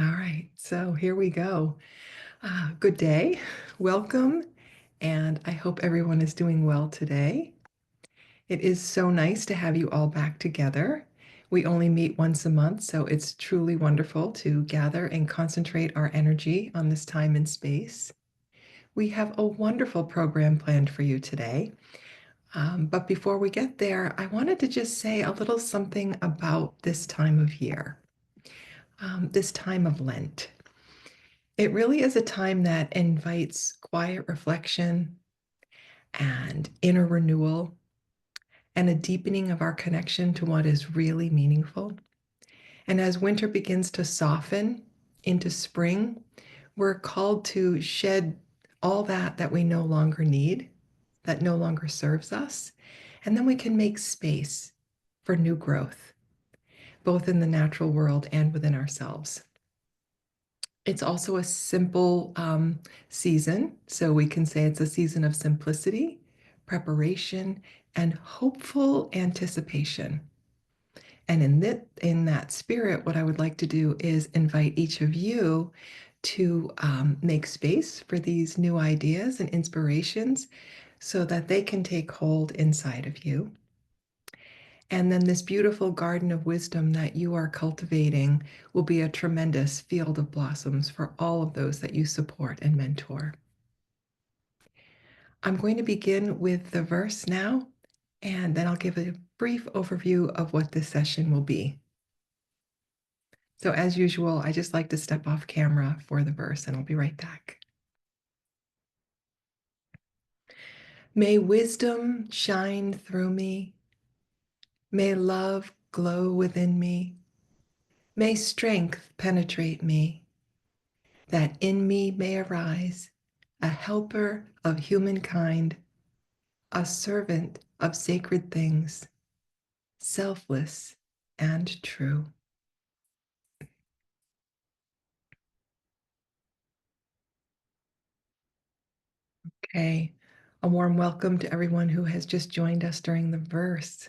All right, so here we go. Good day, welcome, and I hope everyone is doing well today. It is so nice to have you all back together. We only meet once a month, so it's truly wonderful to gather and concentrate our energy on this time and space. We have a wonderful program planned for you today. But before we get there, I wanted to just say a little something about this time of year, this time of Lent. It really is a time that invites quiet reflection and inner renewal and a deepening of our connection to what is really meaningful. And as winter begins to soften into spring, we're called to shed all that we no longer need, that no longer serves us. And then we can make space for new growth, both in the natural world and within ourselves. It's also a simple season, so we can say it's a season of simplicity, preparation, and hopeful anticipation. And in that spirit, what I would like to do is invite each of you to make space for these new ideas and inspirations so that they can take hold inside of you. And then this beautiful garden of wisdom that you are cultivating will be a tremendous field of blossoms for all of those that you support and mentor. I'm going to begin with the verse now, and then I'll give a brief overview of what this session will be. So as usual, I just like to step off camera for the verse, and I'll be right back. May wisdom shine through me. May love glow within me. May strength penetrate me, that in me may arise a helper of humankind, a servant of sacred things, selfless and true. Okay, a warm welcome to everyone who has just joined us during the verse.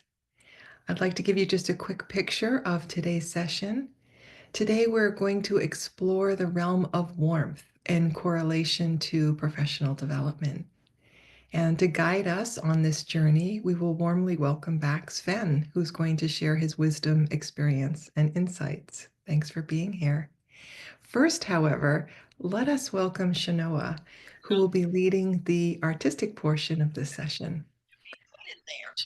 I'd like to give you just a quick picture of today's session. Today, we're going to explore the realm of warmth in correlation to professional development. And to guide us on this journey, we will warmly welcome back Sven, who's going to share his wisdom, experience, and insights. Thanks for being here. First, however, let us welcome Shanoa, who will be leading the artistic portion of this session.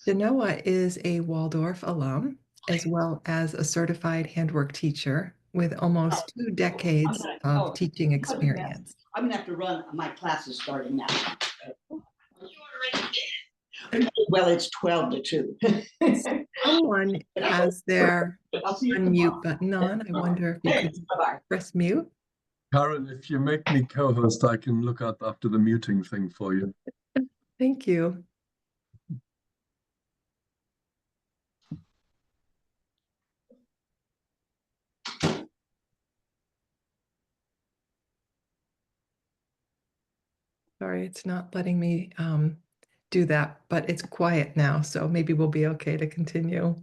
Shanoa is a Waldorf alum, as well as a certified handwork teacher with almost 2 decades of teaching experience. I'm gonna have to run. My class is starting now. Well, it's 12 to 2. Someone has their unmute button on. I wonder if you could press mute. Karen, if you make me co-host, I can look up after the muting thing for you. Thank you. Sorry, it's not letting me do that, but it's quiet now, so maybe we'll be okay to continue.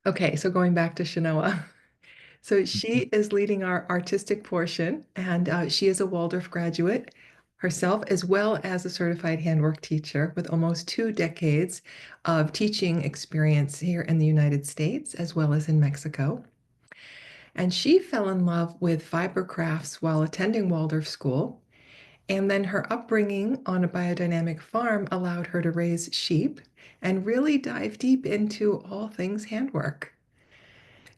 Okay, so going back to Shanoa. So she is leading our artistic portion, and she is a Waldorf graduate herself, as well as a certified handwork teacher with almost 2 decades of teaching experience here in the United States, as well as in Mexico. And she fell in love with fiber crafts while attending Waldorf school. And then her upbringing on a biodynamic farm allowed her to raise sheep and really dive deep into all things handwork.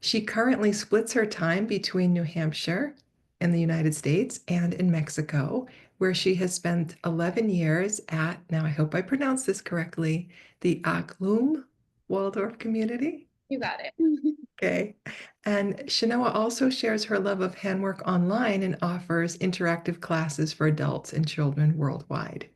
She currently splits her time between New Hampshire in the United States and in Mexico, where she has spent 11 years at, now I hope I pronounced this correctly, the Aklum Waldorf community. You got it. Okay. And Shanoa also shares her love of handwork online and offers interactive classes for adults and children worldwide.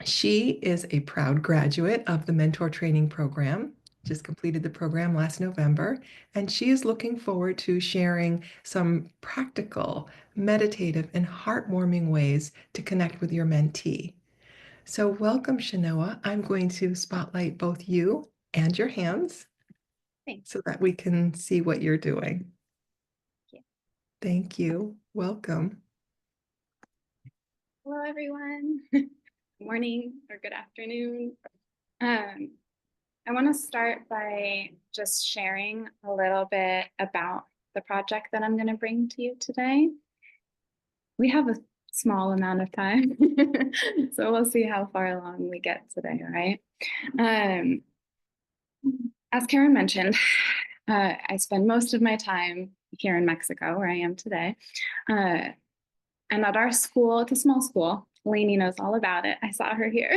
She is a proud graduate of the Mentor Training Program, just completed the program last November, and she is looking forward to sharing some practical, meditative, and heartwarming ways to connect with your mentee. So welcome, Shanoa. I'm going to spotlight both you and your hands. Thanks. So that we can see what you're doing. Thank you. Welcome. Hello, everyone. Good morning or good afternoon. I want to start by just sharing a little bit about the project that I'm going to bring to you today. We have a small amount of time, so we'll see how far along we get today, all right? As Karen mentioned, I spend most of my time here in Mexico, where I am today. And at our school, it's a small school. Lainey knows all about it. I saw her here.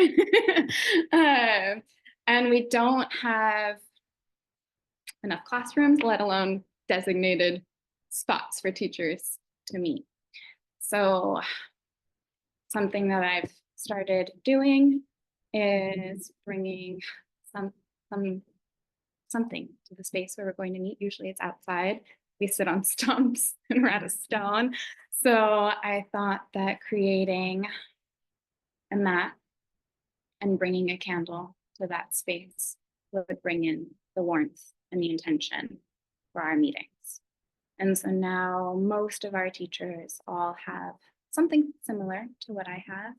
And we don't have enough classrooms, let alone designated spots for teachers to meet. So something that I've started doing is bringing something to the space where we're going to meet. Usually it's outside. We sit on stumps and we're out of stone. So I thought that creating a mat and bringing a candle to that space would bring in the warmth and the intention for our meetings. And so now most of our teachers all have something similar to what I have,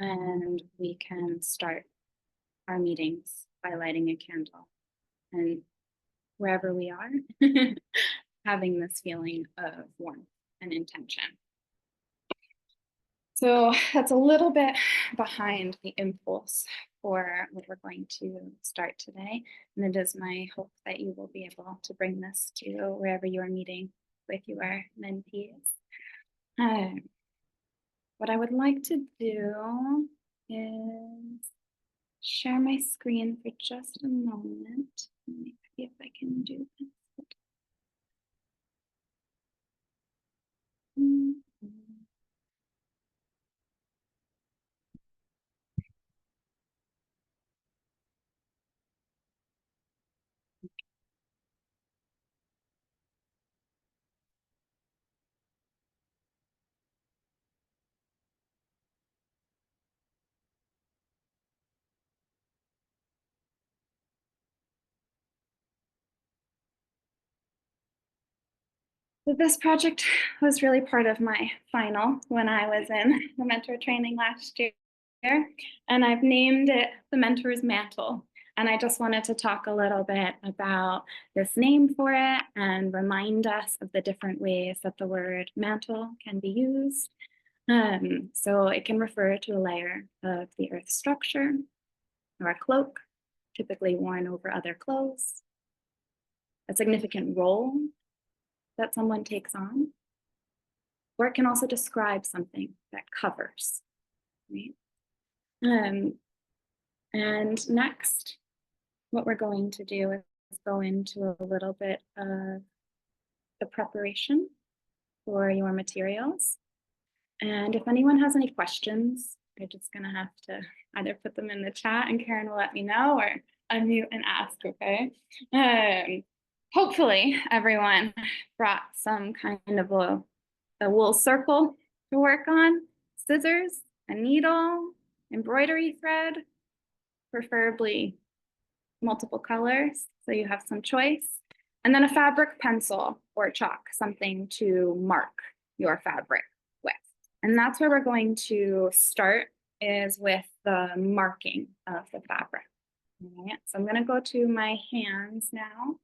and we can start our meetings by lighting a candle. And wherever we are, having this feeling of warmth and intention. So that's a little bit behind the impulse for what we're going to start today. And it is my hope that you will be able to bring this to wherever you are meeting with your mentees. What I would like to do is share my screen for just a moment. Let me see if I can do this. So this project was really part of my final when I was in the mentor training last year. And I've named it the Mentor's Mantle. And I just wanted to talk a little bit about this name for it and remind us of the different ways that the word mantle can be used. So it can refer to a layer of the earth's structure or a cloak, typically worn over other clothes, a significant role that someone takes on, or it can also describe something that covers, right? And next, what we're going to do is go into a little bit of the preparation for your materials. And if anyone has any questions, you're just gonna have to either put them in the chat and Karen will let me know, or unmute and ask, okay? Hopefully everyone brought some kind of a wool circle to work on, scissors, a needle, embroidery thread, preferably multiple colors, so you have some choice, and then a fabric pencil or chalk, something to mark your fabric with. And that's where we're going to start, is with the marking of the fabric. All right, so I'm going to go to my hands now.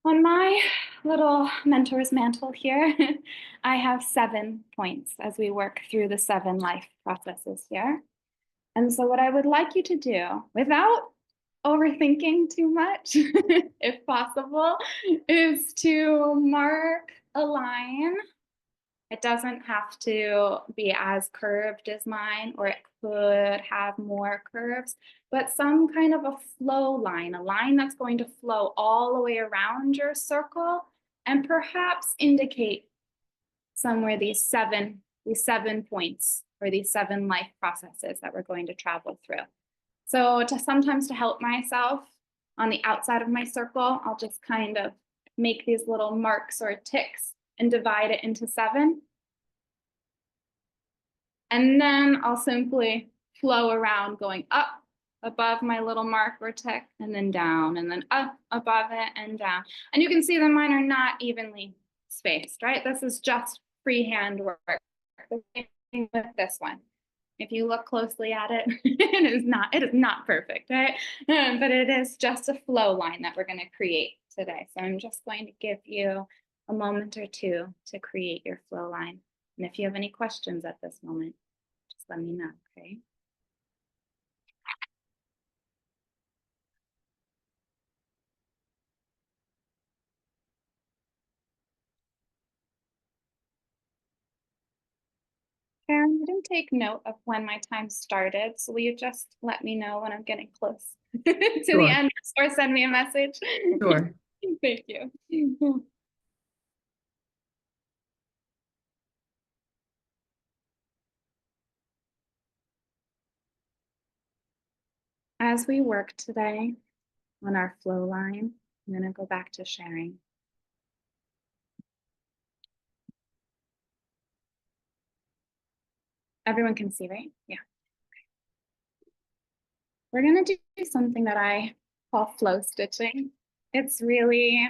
On my little mentor's mantle here, I have 7 points as we work through the 7 life processes here. And so what I would like you to do, without overthinking too much, if possible, is to mark a line. It doesn't have to be as curved as mine, or it could have more curves, but some kind of a flow line, a line that's going to flow all the way around your circle and perhaps indicate somewhere these seven points, or these 7 life processes that we're going to travel through. So sometimes to help myself on the outside of my circle, I'll just kind of make these little marks or ticks and divide it into 7. And then I'll simply flow around, going up above my little marker tick, and then down, and then up above it and down. And you can see that mine are not evenly spaced, right? This is just freehand work. The same thing with this one. If you look closely at it, it is not perfect, right? But it is just a flow line that we're going to create today. So I'm just going to give you a moment or two to create your flow line. And if you have any questions at this moment, just let me know, okay? Karen, I didn't take note of when my time started, so will you just let me know when I'm getting close to Sure. the end, or send me a message? Sure. Thank you. As we work today on our flow line, I'm going to go back to sharing. Everyone can see, right? Yeah. We're going to do something that I call flow stitching. It's really,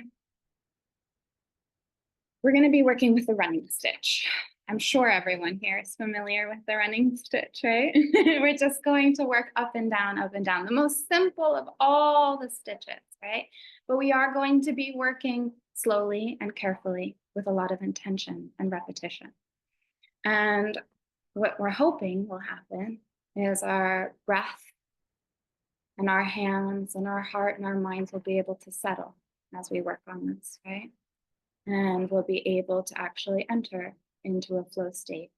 we're going to be working with the running stitch. I'm sure everyone here is familiar with the running stitch, right? We're just going to work up and down, the most simple of all the stitches, right? But we are going to be working slowly and carefully with a lot of intention and repetition. And what we're hoping will happen is our breath and our hands and our heart and our minds will be able to settle as we work on this, right? And we'll be able to actually enter into a flow state.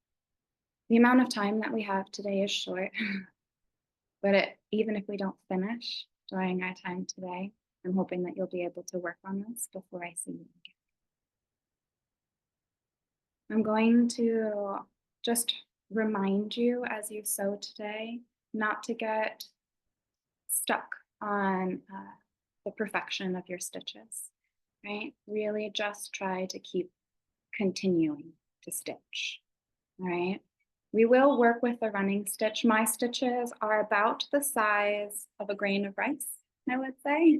The amount of time that we have today is short, but even if we don't finish during our time today, I'm hoping that you'll be able to work on this before I see you again. I'm going to just remind you as you sew today, not to get stuck on the perfection of your stitches, right? Really just try to keep continuing to stitch, all right? We will work with the running stitch. My stitches are about the size of a grain of rice, I would say.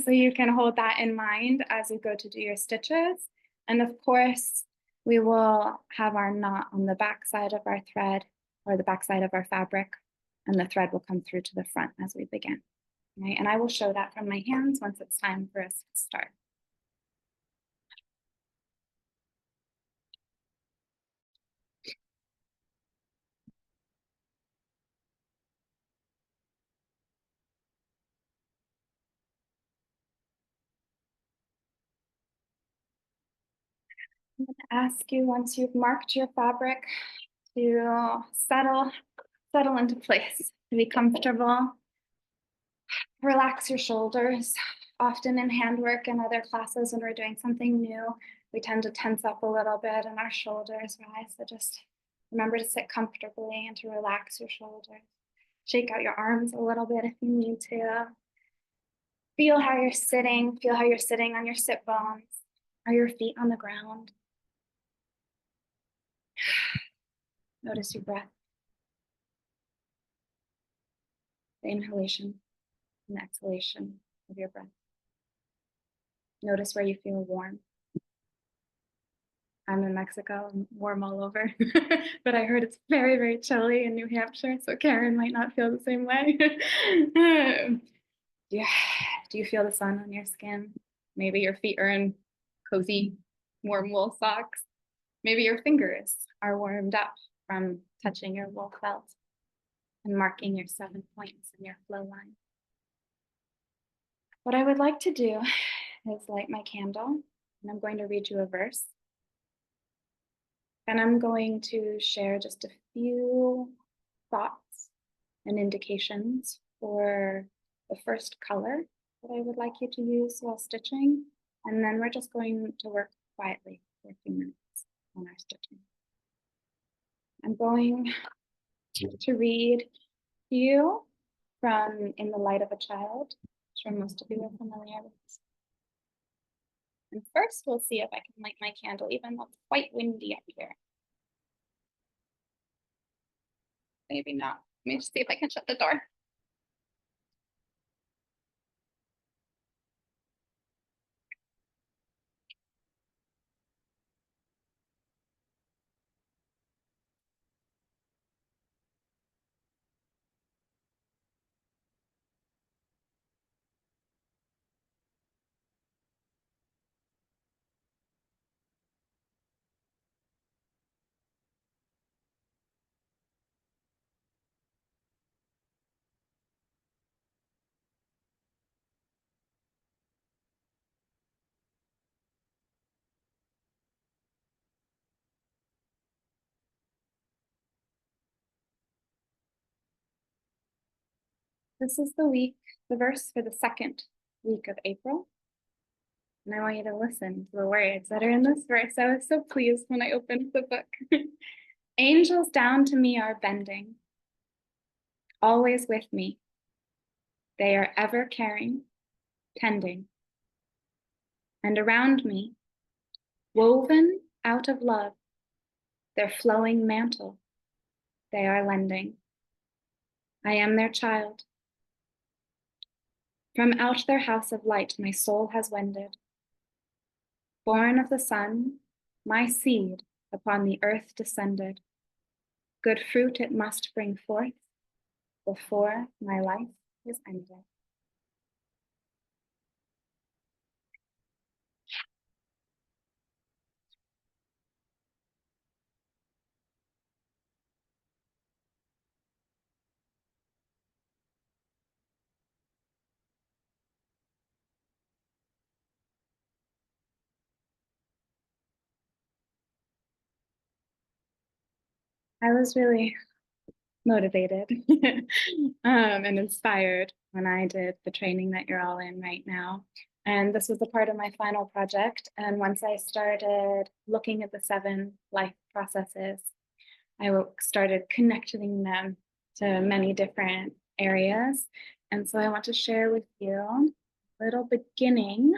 So you can hold that in mind as you go to do your stitches. And of course, we will have our knot on the back side of our thread or the back side of our fabric, and the thread will come through to the front as we begin. Right? And I will show that from my hands once it's time for us to start. I'm going to ask you, once you've marked your fabric, to settle into place, to be comfortable. Relax your shoulders. Often in handwork and other classes, when we're doing something new, we tend to tense up a little bit and our shoulders rise. So just remember to sit comfortably and to relax your shoulders. Shake out your arms a little bit if you need to. Feel how you're sitting. Feel how you're sitting on your sit bones. Are your feet on the ground? Notice your breath. The inhalation and the exhalation of your breath. Notice where you feel warm. I'm in Mexico and warm all over, but I heard it's very, very chilly in New Hampshire, so Karen might not feel the same way. Do you feel the sun on your skin? Maybe your feet are in cozy, warm wool socks. Maybe your fingers are warmed up from touching your wool felt and marking your 7 points in your flow line. What I would like to do is light my candle, and I'm going to read you a verse. And I'm going to share just a few thoughts and indications for the first color that I would like you to use while stitching. And then we're just going to work quietly for a few minutes on our stitching. I'm going to read to you from In the Light of a Child. I'm sure most of you are familiar with this. And first, we'll see if I can light my candle, even though it's quite windy up here. Maybe not. Let me just see if I can shut the door. This is the verse for the second week of April. And I want you to listen to the words that are in this verse. I was so pleased when I opened the book. Angels down to me are bending, always with me. They are ever caring, tending. And around me, woven out of love, their flowing mantle they are lending. I am their child. From out their house of light my soul has wended. Born of the sun, my seed upon the earth descended. Good fruit it must bring forth before my life is ended. I was really motivated and inspired when I did the training that you're all in right now. And this was a part of my final project. And once I started looking at the 7 life processes, I started connecting them to many different areas. And so I want to share with you a little beginning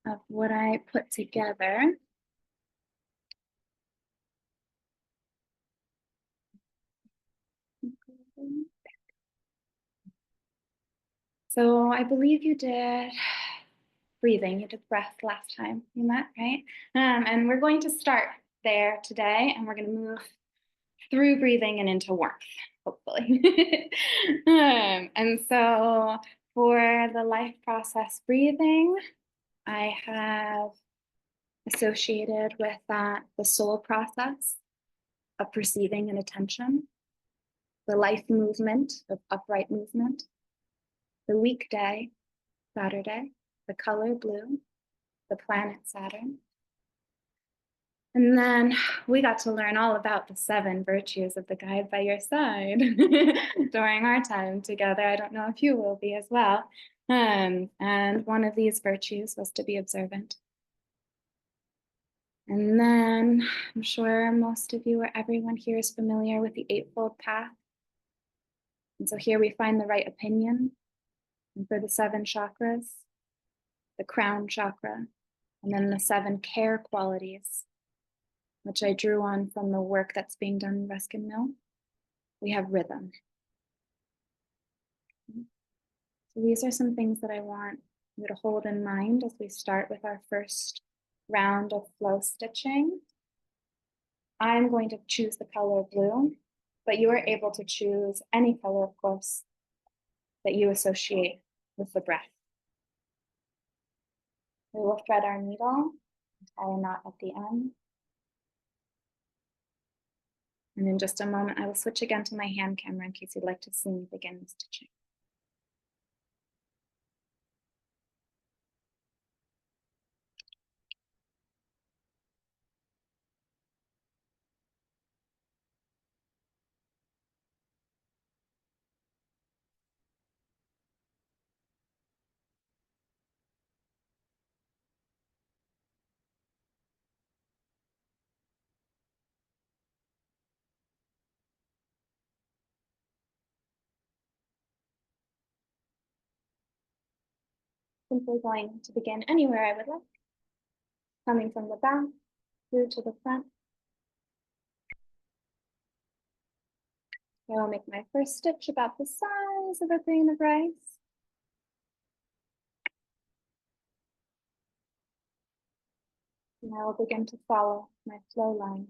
of what I put together. So I believe you did breathing, you did breath last time you met, right? And we're going to start there today, and we're going to move through breathing and into warmth, hopefully. And so for the life process breathing, I have associated with that the soul process of perceiving and attention, the life movement of upright movement, the weekday, Saturday, the color blue, the planet Saturn. And then we got to learn all about the 7 virtues of the guide by your side during our time together. I don't know if you will be as well. And one of these virtues was to be observant. And then I'm sure most of you or everyone here is familiar with the Eightfold Path. And so here we find the right opinion. And for the 7 chakras, the crown chakra, and then the 7 care qualities, which I drew on from the work that's being done in Ruskin Mill. We have rhythm. So these are some things that I want you to hold in mind as we start with our first round of flow stitching. I'm going to choose the color blue, but you are able to choose any color, of course, that you associate with the breath. We will thread our needle, tie a knot at the end. And in just a moment, I will switch again to my hand camera in case you'd like to see me begin stitching. Simply going to begin anywhere I would like, coming from the back through to the front. I will make my first stitch about the size of a grain of rice. And I will begin to follow my flow line.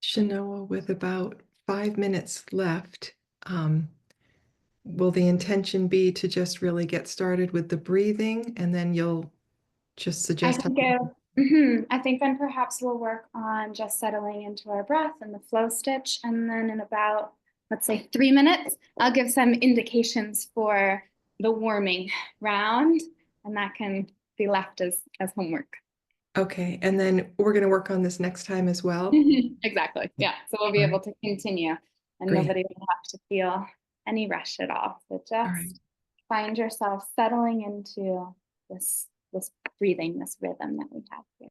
Shanoa, with about 5 minutes left, will the intention be to just really get started with the breathing, and then you'll just I suggest think, I think then perhaps we'll work on just settling into our breath and the flow stitch. And then in about, let's say 3 minutes, I'll give some indications for the warming round, and that can be left as homework. Okay, and then we're going to work on this next time as well. Exactly. Yeah. So we'll be All able to continue, and Great. nobody will have to feel any rush at all. So just right. find yourself settling into this breathing, this rhythm that we have here.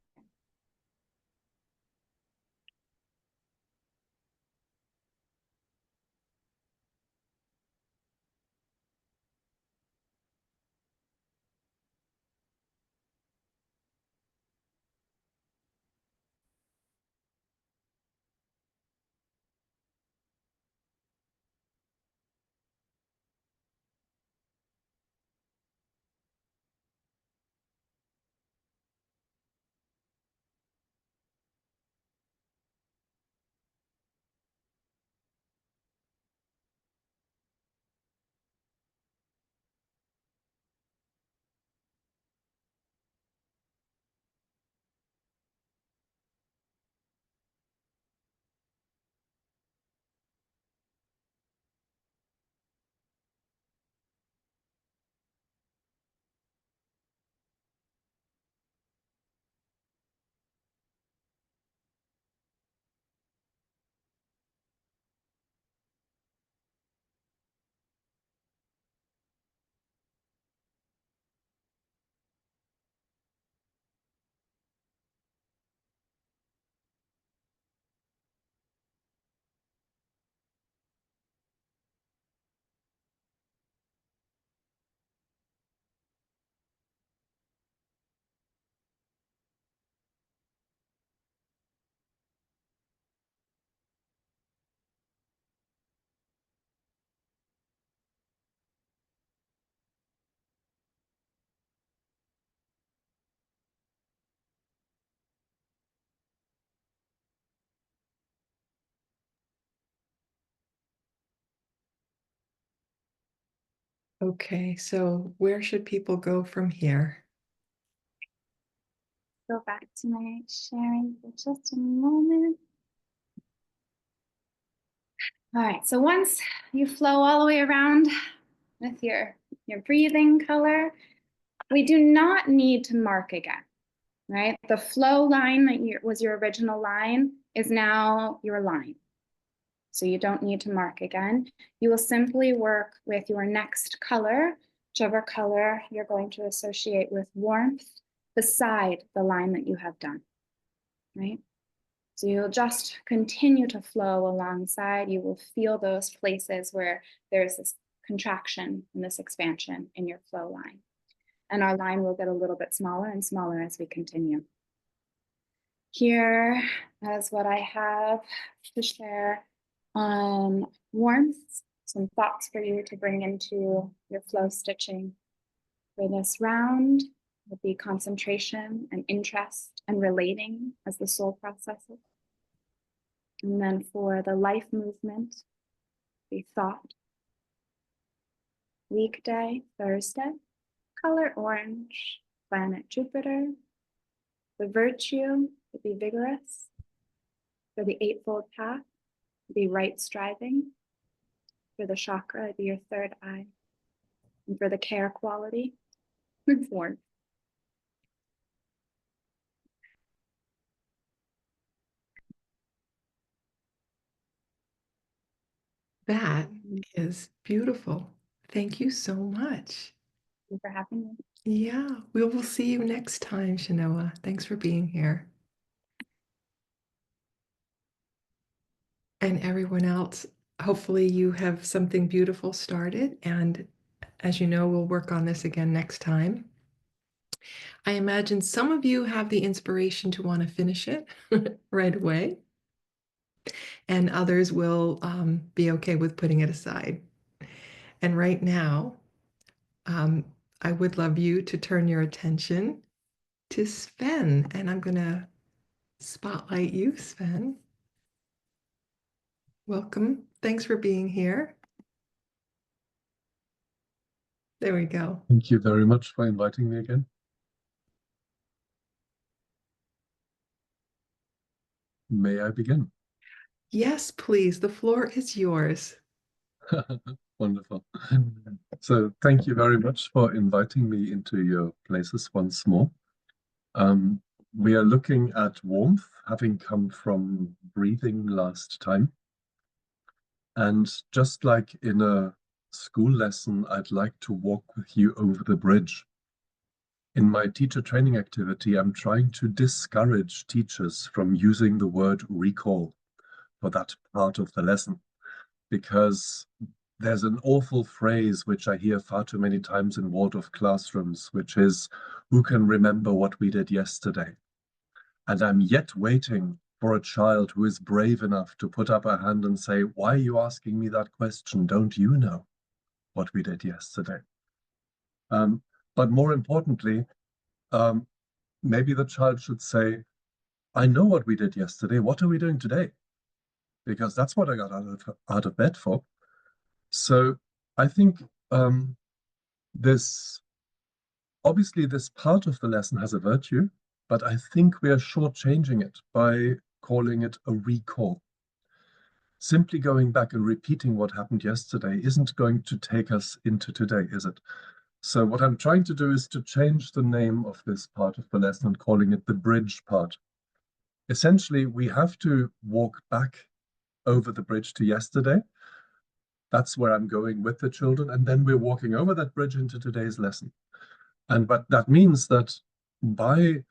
Okay, so where should people go from here? Go back to my sharing for just a moment. All right, so once you flow all the way around with your breathing color, we do not need to mark again, right? The flow line that was your original line is now your line. So you don't need to mark again. You will simply work with your next color, whichever color you're going to associate with warmth, beside the line that you have done, right? So you'll just continue to flow alongside. You will feel those places where there's this contraction and this expansion in your flow line. And our line will get a little bit smaller and smaller as we continue. Here is what I have to share on warmth, some thoughts for you to bring into your flow stitching. For this round will be concentration and interest and relating as the soul processes. And then for the life movement, the thought. Weekday, Thursday, color orange, planet Jupiter. The virtue would be vigorous. For the eightfold path, would be right striving. For the chakra, it'd be your third eye. And for the care quality, warmth. That is beautiful. Thank you so much. Thank you for having me. Yeah, we will see you next time, Shanoa. Thanks for being here. And everyone else, hopefully you have something beautiful started. And as you know, we'll work on this again next time. I imagine some of you have the inspiration to want to finish it right away, and others will be okay with putting it aside. And right now, I would love you to turn your attention to Sven, and I'm going to spotlight you, Sven. Welcome. Thanks for being here. There we go. Thank you very much for inviting me again. May I begin? Yes, please. The floor is yours. Wonderful. So thank you very much for inviting me into your places once more. We are looking at warmth, having come from breathing last time. And just like in a school lesson, I'd like to walk with you over the bridge. In my teacher training activity, I'm trying to discourage teachers from using the word recall for that part of the lesson, because there's an awful phrase which I hear far too many times in Waldorf classrooms, which is, who can remember what we did yesterday? And I'm yet waiting for a child who is brave enough to put up a hand and say, why are you asking me that question? Don't you know what we did yesterday? But more importantly, maybe the child should say, I know what we did yesterday. What are we doing today? Because that's what I got out of bed for. So I think obviously this part of the lesson has a virtue, but I think we are shortchanging it by calling it a recall. Simply going back and repeating what happened yesterday isn't going to take us into today, is it? So what I'm trying to do is to change the name of this part of the lesson and calling it the bridge part. Essentially, we have to walk back over the bridge to yesterday. That's where I'm going with the children. And then we're walking over that bridge into today's lesson. But that means that by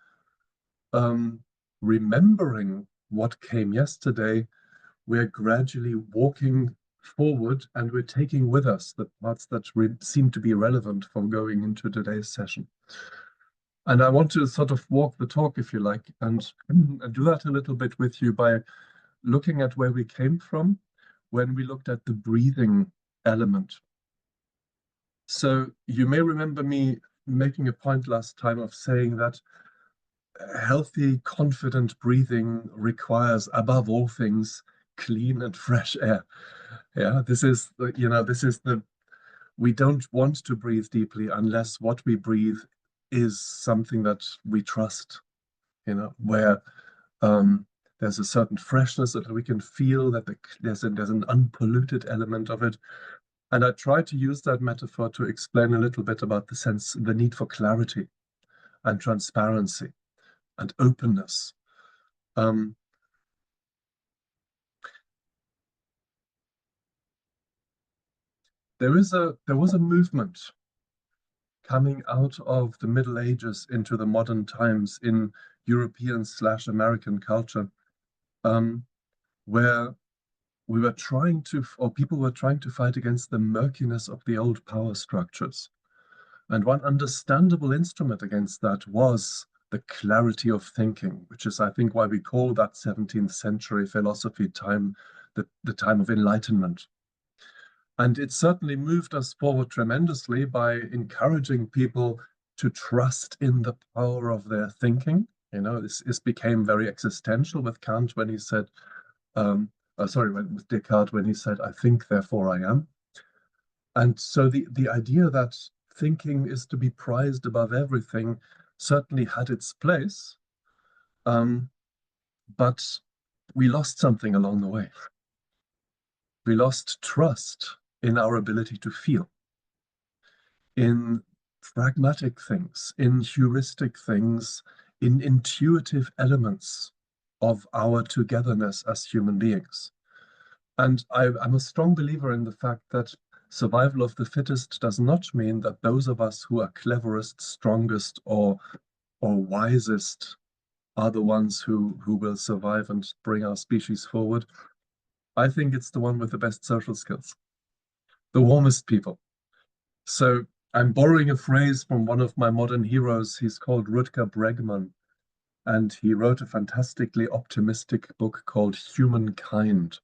remembering what came yesterday, we're gradually walking forward and we're taking with us the parts that seem to be relevant for going into today's session. And I want to sort of walk the talk, if you like, and do that a little bit with you by looking at where we came from when we looked at the breathing element. So you may remember me making a point last time of saying that healthy, confident breathing requires, above all things, clean and fresh air. Yeah, we don't want to breathe deeply unless what we breathe is something that we trust, where there's a certain freshness that we can feel, that there's an unpolluted element of it. And I try to use that metaphor to explain a little bit about the need for clarity and transparency and openness. There was a movement coming out of the Middle Ages into the modern times in European/American culture, where people were trying to fight against the murkiness of the old power structures. And one understandable instrument against that was the clarity of thinking, which is, I think, why we call that 17th century philosophy time the time of enlightenment. And it certainly moved us forward tremendously by encouraging people to trust in the power of their thinking. This became very existential with Kant when he said, with Descartes when he said, I think, therefore I am. And so the idea that thinking is to be prized above everything certainly had its place, but we lost something along the way. We lost trust in our ability to feel, in pragmatic things, in heuristic things, in intuitive elements of our togetherness as human beings. And I'm a strong believer in the fact that survival of the fittest does not mean that those of us who are cleverest, strongest, or wisest are the ones who will survive and bring our species forward. I think it's the one with the best social skills, the warmest people. So I'm borrowing a phrase from one of my modern heroes. He's called Rutger Bregman, and he wrote a fantastically optimistic book called Humankind.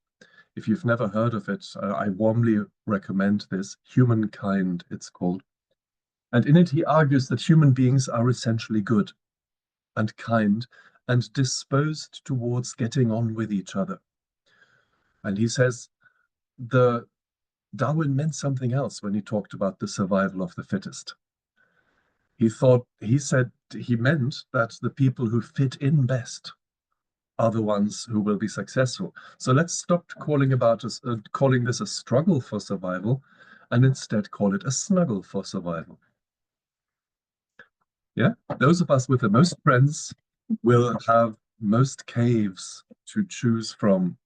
If you've never heard of it, I warmly recommend this. Humankind, it's called. And in it, he argues that human beings are essentially good and kind and disposed towards getting on with each other. And he says the Darwin meant something else when he talked about the survival of the fittest. He said he meant that the people who fit in best are the ones who will be successful. So let's stop calling this a struggle for survival and instead call it a snuggle for survival. Yeah, those of us with the most friends will have most caves to choose from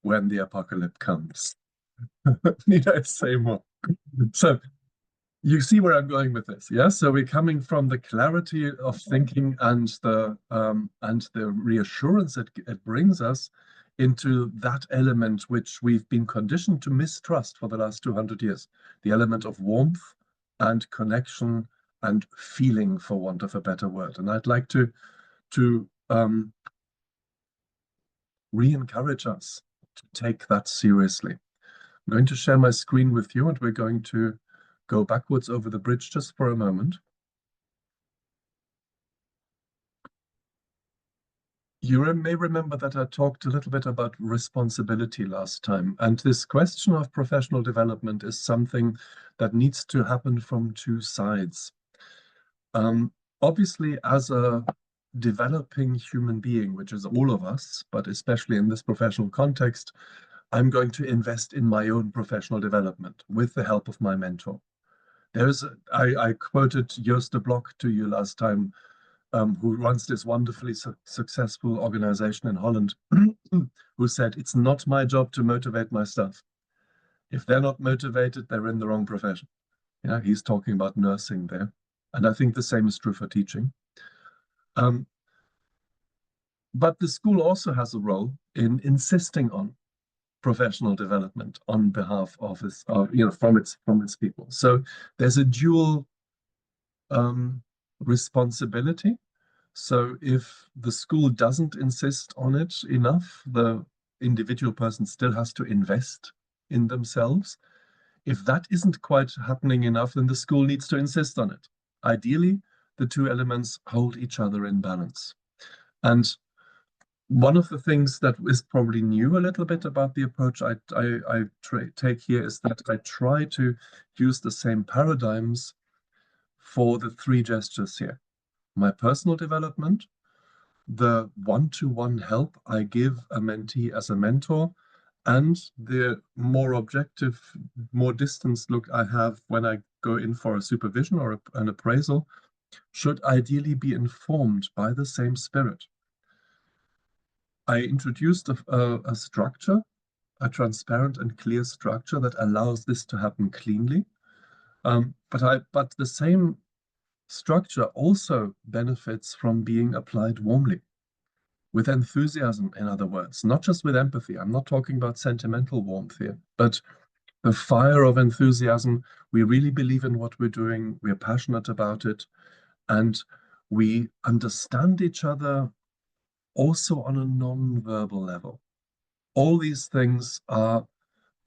when the apocalypse comes. Need I say more? So you see where I'm going with this, yeah? So we're coming from the clarity of thinking and the reassurance it brings us into that element which we've been conditioned to mistrust for the last 200 years, the element of warmth and connection and feeling, for want of a better word. And I'd like to re-encourage us to take that seriously. I'm going to share my screen with you, and we're going to go backwards over the bridge just for a moment. You may remember that I talked a little bit about responsibility last time, and this question of professional development is something that needs to happen from two sides. Obviously, as a developing human being, which is all of us, but especially in this professional context, I'm going to invest in my own professional development with the help of my mentor. I quoted Joost de Blok to you last time, who runs this wonderfully successful organization in Holland, who said, it's not my job to motivate my staff. If they're not motivated, they're in the wrong profession. Yeah, he's talking about nursing there. And I think the same is true for teaching. But the school also has a role in insisting on professional development on behalf of from its people. So there's a dual responsibility. So if the school doesn't insist on it enough, the individual person still has to invest in themselves. If that isn't quite happening enough, then the school needs to insist on it. Ideally, the two elements hold each other in balance. And one of the things that is probably new a little bit about the approach I take here is that I try to use the same paradigms for the three gestures here. My personal development, the one-to-one help I give a mentee as a mentor, and the more objective, more distanced look I have when I go in for a supervision or an appraisal, should ideally be informed by the same spirit. I introduced a structure, a transparent and clear structure that allows this to happen cleanly. But the same structure also benefits from being applied warmly, with enthusiasm, in other words, not just with empathy. I'm not talking about sentimental warmth here, but the fire of enthusiasm. We really believe in what we're doing, we're passionate about it, and we understand each other also on a non-verbal level. All these things are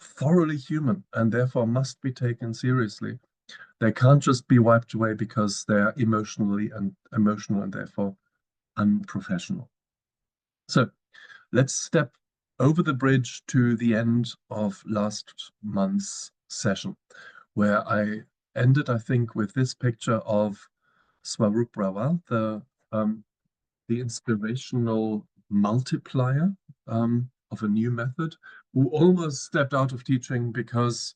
thoroughly human and therefore must be taken seriously. They can't just be wiped away because they're emotional and therefore unprofessional. So let's step over the bridge to the end of last month's session, where I ended, I think, with this picture of Swaroop Rawal, the inspirational multiplier of a new method, who almost stepped out of teaching because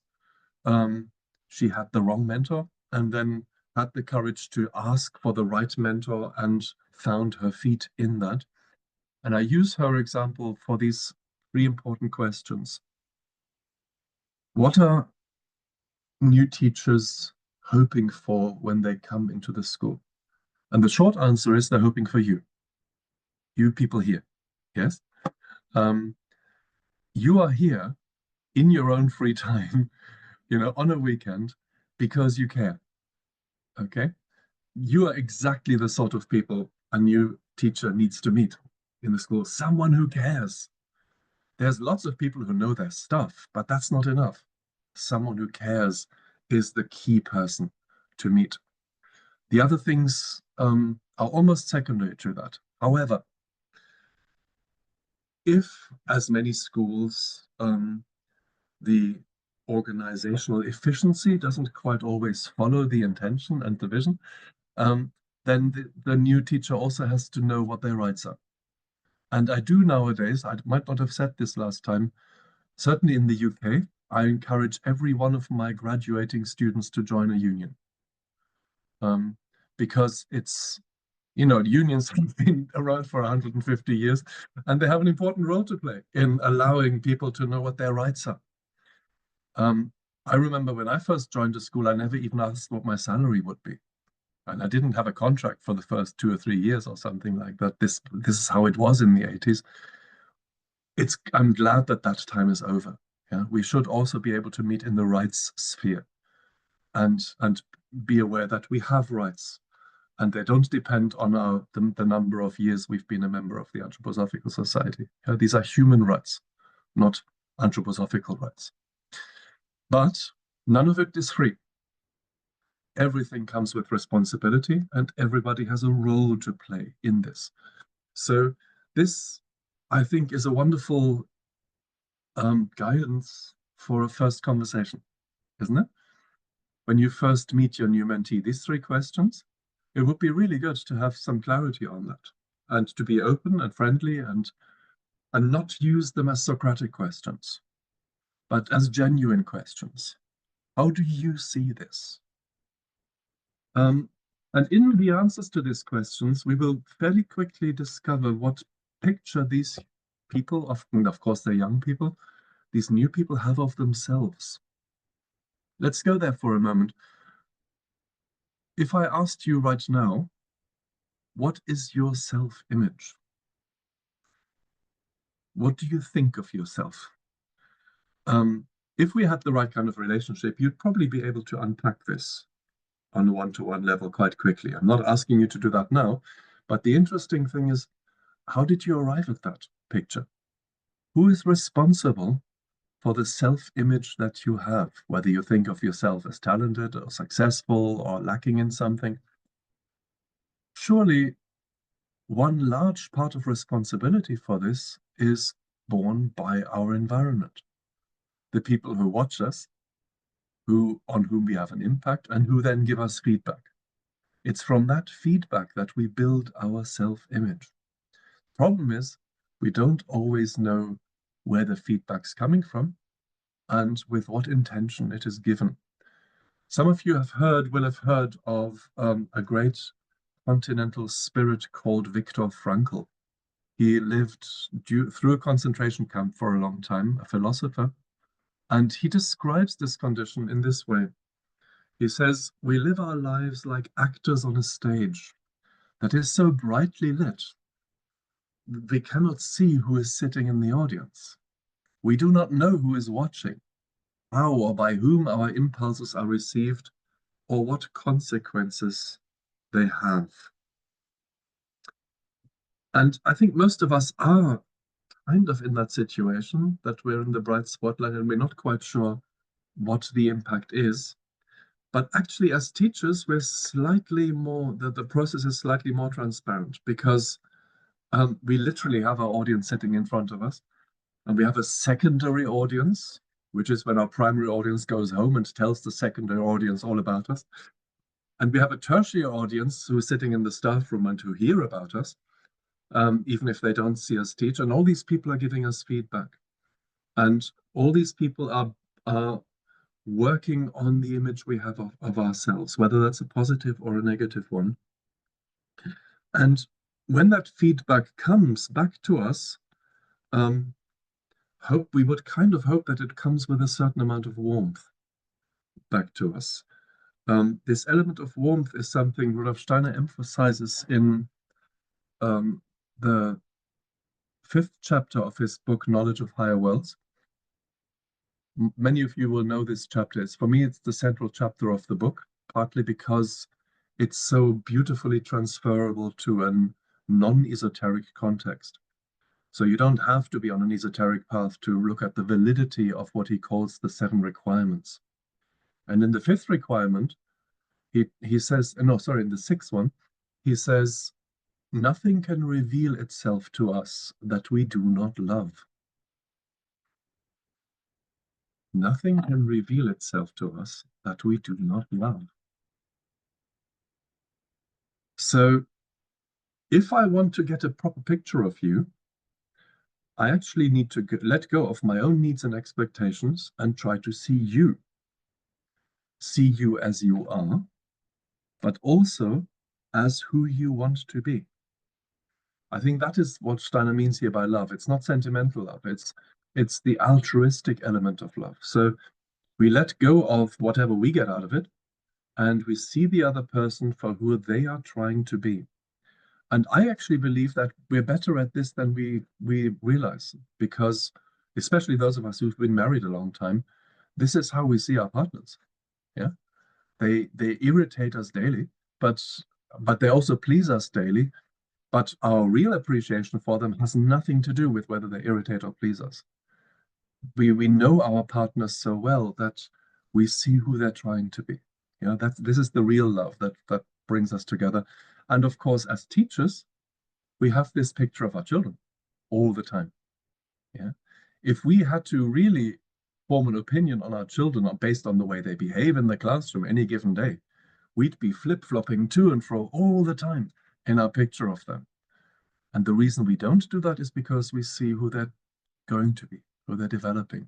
she had the wrong mentor, and then had the courage to ask for the right mentor and found her feet in that. And I use her example for these three important questions. What are new teachers hoping for when they come into the school? And the short answer is they're hoping for you people here. Yes? You are here in your own free time, on a weekend, because you care. Okay? You are exactly the sort of people a new teacher needs to meet in the school. Someone who cares. There's lots of people who know their stuff, but that's not enough. Someone who cares is the key person to meet. The other things are almost secondary to that. However, if, as many schools, the organizational efficiency doesn't quite always follow the intention and the vision, then the new teacher also has to know what their rights are. And I do nowadays, I might not have said this last time, certainly in the UK, I encourage every one of my graduating students to join a union. Because it's, unions have been around for 150 years, and they have an important role to play in allowing people to know what their rights are. I remember when I first joined the school, I never even asked what my salary would be. And I didn't have a contract for the first 2 or 3 years or something like that. This is how it was in the 80s. I'm glad that time is over. Yeah, we should also be able to meet in the rights sphere and be aware that we have rights, and they don't depend on the number of years we've been a member of the Anthroposophical Society. These are human rights, not anthroposophical rights. But none of it is free. Everything comes with responsibility, and everybody has a role to play in this. So this, I think, is a wonderful guidance for a first conversation, isn't it? When you first meet your new mentee, these 3 questions, it would be really good to have some clarity on that, and to be open and friendly and not use them as Socratic questions, but as genuine questions. How do you see this? And in the answers to these questions, we will fairly quickly discover what picture these people, of course they're young people, these new people have of themselves. Let's go there for a moment. If I asked you right now, what is your self-image? What do you think of yourself? If we had the right kind of relationship, you'd probably be able to unpack this on a one-to-one level quite quickly. I'm not asking you to do that now, but the interesting thing is, how did you arrive at that picture? Who is responsible for the self-image that you have, whether you think of yourself as talented or successful or lacking in something? Surely one large part of responsibility for this is borne by our environment. The people who watch us, on whom we have an impact, and who then give us feedback. It's from that feedback that we build our self-image. Problem is, we don't always know where the feedback's coming from and with what intention it is given. Some of you will have heard of a great continental spirit called Viktor Frankl. He lived through a concentration camp for a long time, a philosopher, and he describes this condition in this way. He says, we live our lives like actors on a stage that is so brightly lit, we cannot see who is sitting in the audience. We do not know who is watching, how or by whom our impulses are received, or what consequences they have. And I think most of us are kind of in that situation, that we're in the bright spotlight and we're not quite sure what the impact is. But actually, as teachers, we're slightly more, the process is slightly more transparent, because we literally have our audience sitting in front of us, and we have a secondary audience, which is when our primary audience goes home and tells the secondary audience all about us. And we have a tertiary audience who is sitting in the staff room and who hear about us, even if they don't see us teach. And all these people are giving us feedback. And all these people are working on the image we have of ourselves, whether that's a positive or a negative one. And when that feedback comes back to us, we would kind of hope that it comes with a certain amount of warmth back to us. This element of warmth is something Rudolf Steiner emphasizes in the 5th chapter of his book, Knowledge of Higher Worlds. Many of you will know this chapter. For me, it's the central chapter of the book, partly because it's so beautifully transferable to a non-esoteric context. So you don't have to be on an esoteric path to look at the validity of what he calls the 7 requirements. And in the 5th requirement, he says, no, sorry, in the 6th one, he says, nothing can reveal itself to us that we do not love. Nothing can reveal itself to us that we do not love. So if I want to get a proper picture of you, I actually need to let go of my own needs and expectations and try to see you. See you as you are, but also as who you want to be. I think that is what Steiner means here by love. It's not sentimental love. It's the altruistic element of love. So we let go of whatever we get out of it, and we see the other person for who they are trying to be. And I actually believe that we're better at this than we realize, because especially those of us who've been married a long time, this is how we see our partners. Yeah, they irritate us daily, but they also please us daily. But our real appreciation for them has nothing to do with whether they irritate or please us. We know our partners so well that we see who they're trying to be. You know, this is the real love that brings us together. And of course, as teachers, we have this picture of our children all the time. Yeah. If we had to really form an opinion on our children based on the way they behave in the classroom any given day, we'd be flip-flopping to and fro all the time in our picture of them. And the reason we don't do that is because we see who they're going to be, who they're developing.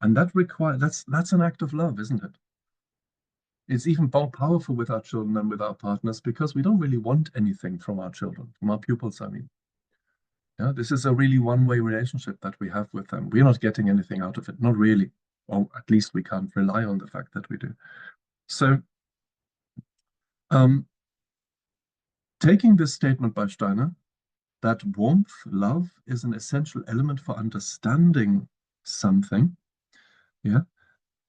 And that's an act of love, isn't it? It's even more powerful with our children than with our partners, because we don't really want anything from our children, from our pupils, I mean. Yeah, this is a really one-way relationship that we have with them. We're not getting anything out of it, not really. Or at least we can't rely on the fact that we do. So, taking this statement by Steiner, that warmth, love, is an essential element for understanding something. Yeah,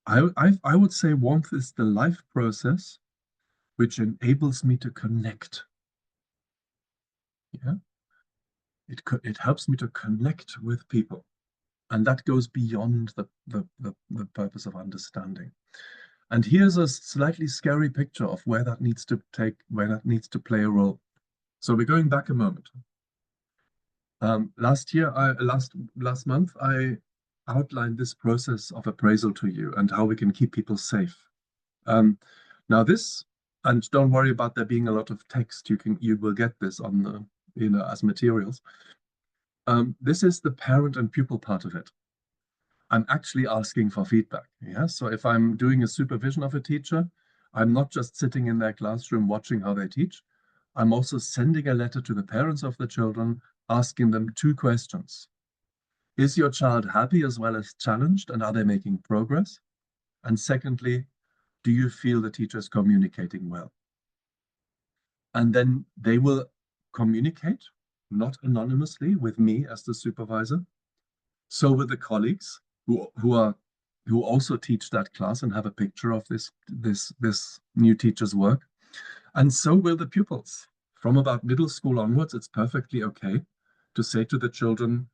I would say warmth is the life process which enables me to connect. Yeah, it helps me to connect with people, and that goes beyond the purpose of understanding. And here's a slightly scary picture of where that needs to play a role. So we're going back a moment. Last month, I outlined this process of appraisal to you and how we can keep people safe. Now this, and don't worry about there being a lot of text. You will get this on the, as materials. This is the parent and pupil part of it. I'm actually asking for feedback. Yeah. So if I'm doing a supervision of a teacher, I'm not just sitting in their classroom watching how they teach. I'm also sending a letter to the parents of the children, asking them 2 questions. Is your child happy as well as challenged, and are they making progress? And secondly, do you feel the teacher is communicating well? And then they will communicate, not anonymously, with me as the supervisor. So with the colleagues who also teach that class and have a picture of this new teacher's work. And so will the pupils. From about middle school onwards, it's perfectly okay to say to the children,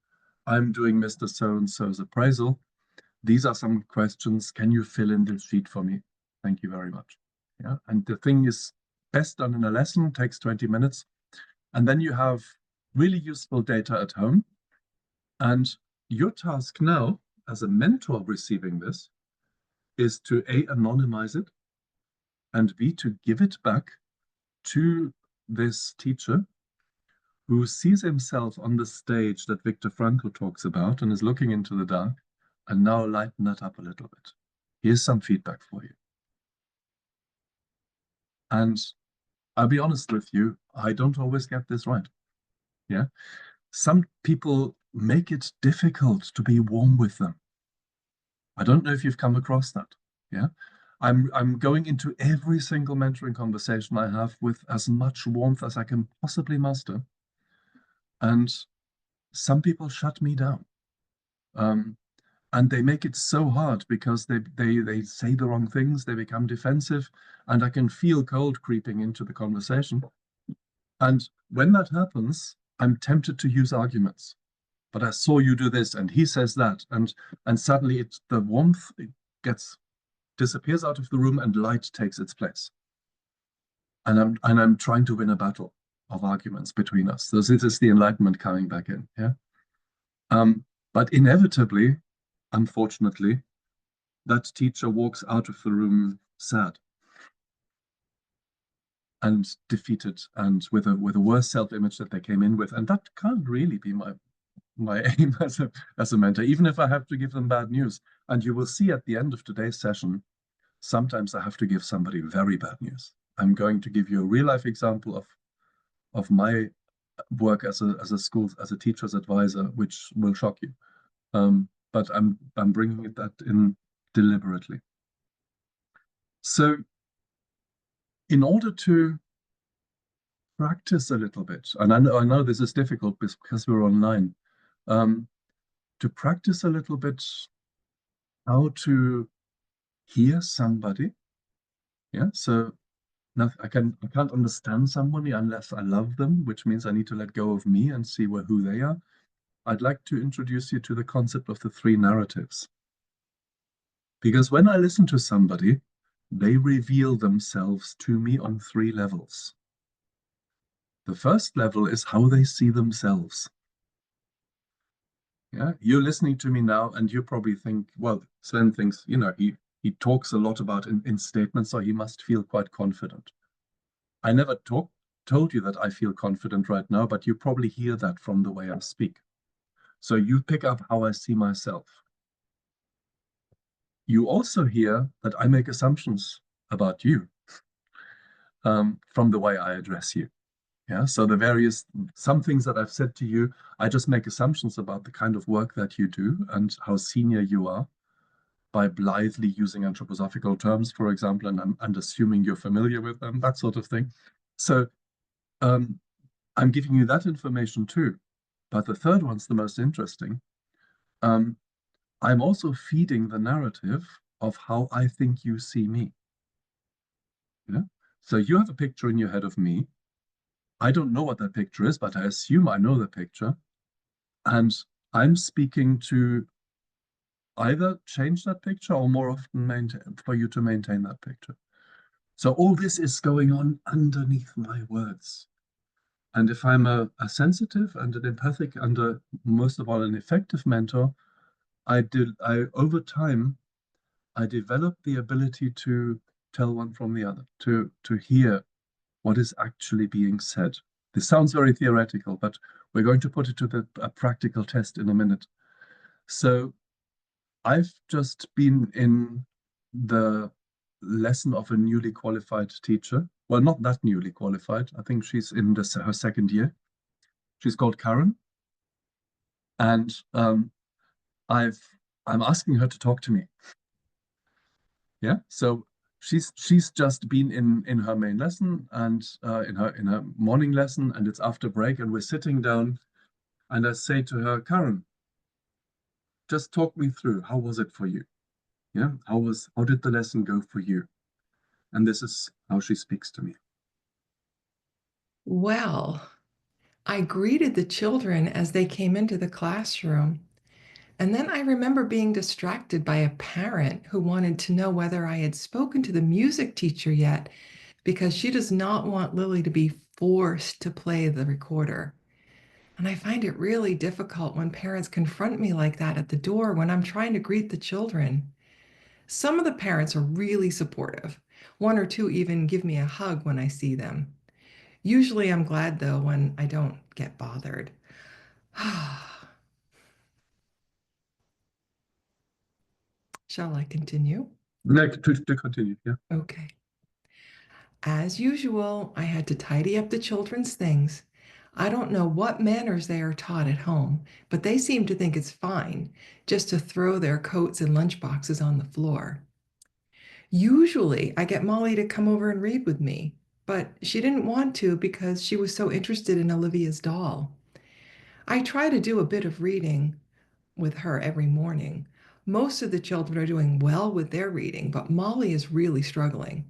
I'm doing Mr. So-and-so's appraisal. These are some questions. Can you fill in this sheet for me? Thank you very much. Yeah. And the thing is best done in a lesson, takes 20 minutes. And then you have really useful data at home. And your task now, as a mentor receiving this, is to A, anonymize it, and B, to give it back to this teacher who sees himself on the stage that Viktor Frankl talks about and is looking into the dark, and now lighten that up a little bit. Here's some feedback for you. And I'll be honest with you, I don't always get this right. Yeah. Some people make it difficult to be warm with them. I don't know if you've come across that. Yeah. I'm going into every single mentoring conversation I have with as much warmth as I can possibly muster. And some people shut me down. And they make it so hard because they say the wrong things, they become defensive, and I can feel cold creeping into the conversation. And when that happens, I'm tempted to use arguments. But I saw you do this, and he says that, and suddenly the warmth disappears out of the room, and light takes its place. And I'm trying to win a battle. of arguments between us. So this is the enlightenment coming back in. Yeah. But inevitably, unfortunately, that teacher walks out of the room sad and defeated and with a worse self-image that they came in with. And that can't really be my aim as a mentor, even if I have to give them bad news. And you will see at the end of today's session, sometimes I have to give somebody very bad news. I'm going to give you a real life example of my work as a teacher's advisor, which will shock you. But I'm bringing that in deliberately. So in order to practice a little bit, and I know this is difficult because we're online, to practice a little bit how to hear somebody. Yeah, so now I can't understand somebody unless I love them, which means I need to let go of me and see who they are. I'd like to introduce you to the concept of the three narratives. Because when I listen to somebody, they reveal themselves to me on three levels. The first level is how they see themselves. Yeah, you're listening to me now and you probably think, well, Sven thinks, you know, he talks a lot about in statements, so he must feel quite confident. I never told you that I feel confident right now, but you probably hear that from the way I speak. So you pick up how I see myself. You also hear that I make assumptions about you from the way I address you. Yeah, so some things that I've said to you, I just make assumptions about the kind of work that you do and how senior you are by blithely using anthroposophical terms, for example, and assuming you're familiar with them, that sort of thing. So I'm giving you that information too. But the third one's the most interesting. I'm also feeding the narrative of how I think you see me. Yeah? So you have a picture in your head of me. I don't know what that picture is, but I assume I know the picture. And I'm speaking to either change that picture or more often for you to maintain that picture. So all this is going on underneath my words. And if I'm a sensitive and an empathic and most of all an effective mentor, over time, I develop the ability to tell one from the other, to hear what is actually being said. This sounds very theoretical, but we're going to put it to a practical test in a minute. So I've just been in the lesson of a newly qualified teacher. Well, not that newly qualified. I think she's in her second year. She's called Karen. And I'm asking her to talk to me. Yeah, so she's just been in her main lesson and in her morning lesson, and it's after break, and we're sitting down, and I say to her, Karen, just talk me through, how was it for you? Yeah, how did the lesson go for you? And this is how she speaks to me. Well, I greeted the children as they came into the classroom. And then I remember being distracted by a parent who wanted to know whether I had spoken to the music teacher yet, because she does not want Lily to be forced to play the recorder. And I find it really difficult when parents confront me like that at the door when I'm trying to greet the children. Some of the parents are really supportive. One or two even give me a hug when I see them. Usually I'm glad, though, when I don't get bothered. Shall I continue? No, to continue, yeah. Okay. As usual, I had to tidy up the children's things. I don't know what manners they are taught at home, but they seem to think it's fine just to throw their coats and lunchboxes on the floor. Usually, I get Molly to come over and read with me, but she didn't want to because she was so interested in Olivia's doll. I try to do a bit of reading with her every morning. Most of the children are doing well with their reading, but Molly is really struggling.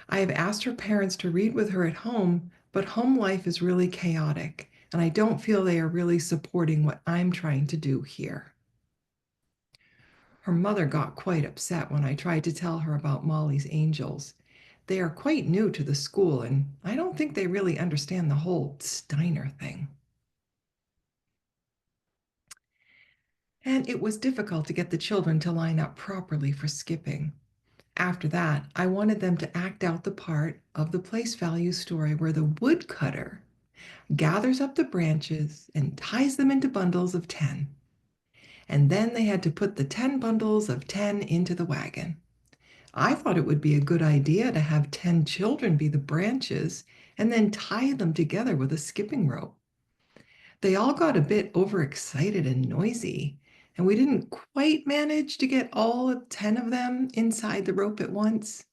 I have asked her parents to read with her at home, but home life is really chaotic, and I don't feel they are really supporting what I'm trying to do here. Her mother got quite upset when I tried to tell her about Molly's angels. they are quite new to the school, and I don't think they really understand the whole Steiner thing. And it was difficult to get the children to line up properly for skipping. After that, I wanted them to act out the part of the place value story where the woodcutter gathers up the branches and ties them into bundles of 10. And then they had to put the 10 bundles of 10 into the wagon. I thought it would be a good idea to have 10 children be the branches and then tie them together with a skipping rope. They all got a bit overexcited and noisy, and we didn't quite manage to get all 10 of them inside the rope at once.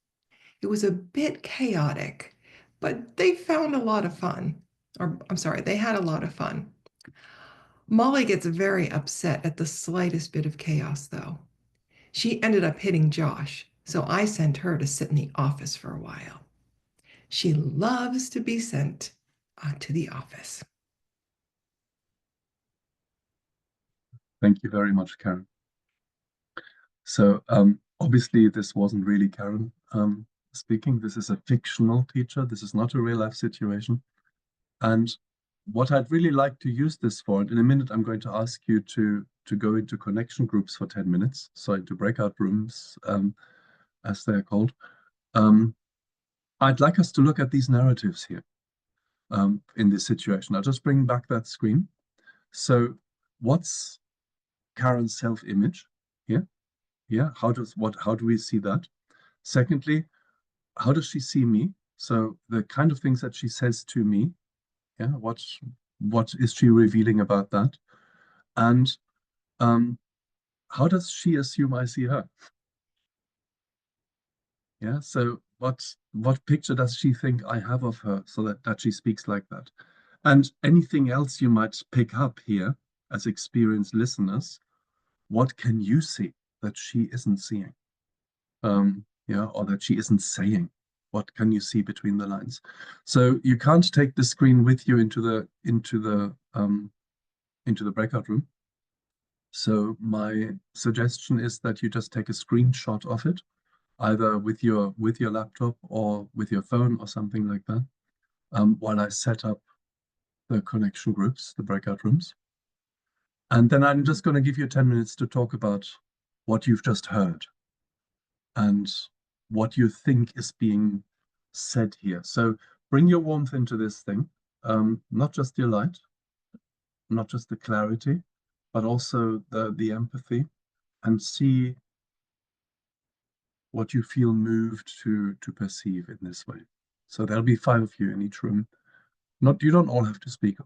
It was a bit chaotic, but they found a lot of fun. Or, I'm sorry, they had a lot of fun. Molly gets very upset at the slightest bit of chaos, though. She ended up hitting Josh, so I sent her to sit in the office for a while. She loves to be sent to the office. Thank you very much, Karen. So obviously this wasn't really Karen speaking. This is a fictional teacher. This is not a real life situation. And what I'd really like to use this for, and in a minute I'm going to ask you to go into connection groups for 10 minutes, so into breakout rooms, as they're called. I'd like us to look at these narratives here in this situation. I'll just bring back that screen. So what's Karen's self-image here? Yeah, how do we see that? Secondly, how does she see me? So the kind of things that she says to me, yeah, what is she revealing about that? And how does she assume I see her? Yeah, so what picture does she think I have of her so that she speaks like that? And anything else you might pick up here as experienced listeners, what can you see that she isn't seeing? Yeah, or that she isn't saying? What can you see between the lines? So you can't take the screen with you into the breakout room. So my suggestion is that you just take a screenshot of it, either with your laptop or with your phone or something like that, while I set up the connection groups, the breakout rooms. And then I'm just going to give you 10 minutes to talk about what you've just heard and what you think is being said here. So bring your warmth into this thing, not just your light, not just the clarity, but also the empathy, and see what you feel moved to perceive in this way. So there'll be 5 of you in each room. You don't all have to speak,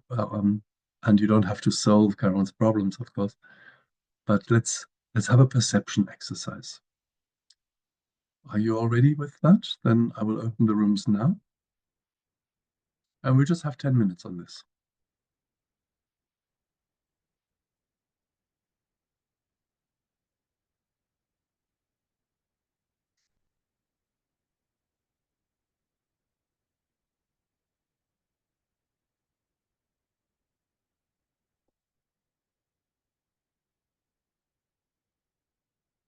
and you don't have to solve Karen's problems, of course. But let's have a perception exercise. Are you all ready with that? Then I will open the rooms now. And we'll just have 10 minutes on this.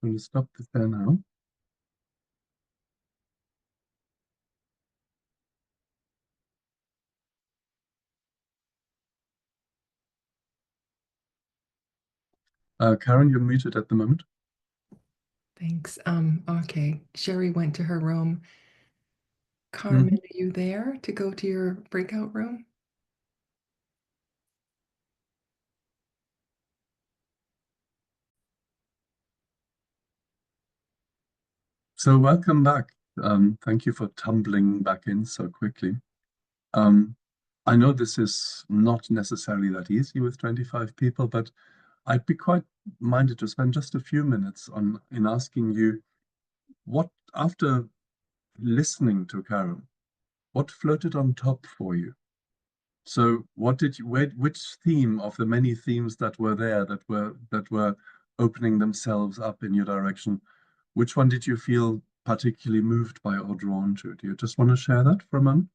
I'm going to stop this there now. Karen, you're muted at the moment. Thanks. Okay. Sherry went to her room. Carmen, are you there to go to your breakout room? So welcome back. Thank you for tumbling back in so quickly. I know this is not necessarily that easy with 25 people, but I'd be quite minded to spend just a few minutes in asking you, what, after listening to Karen, what floated on top for you? So which theme of the many themes that were there that were opening themselves up in your direction, which one did you feel particularly moved by or drawn to? Do you just want to share that for a moment?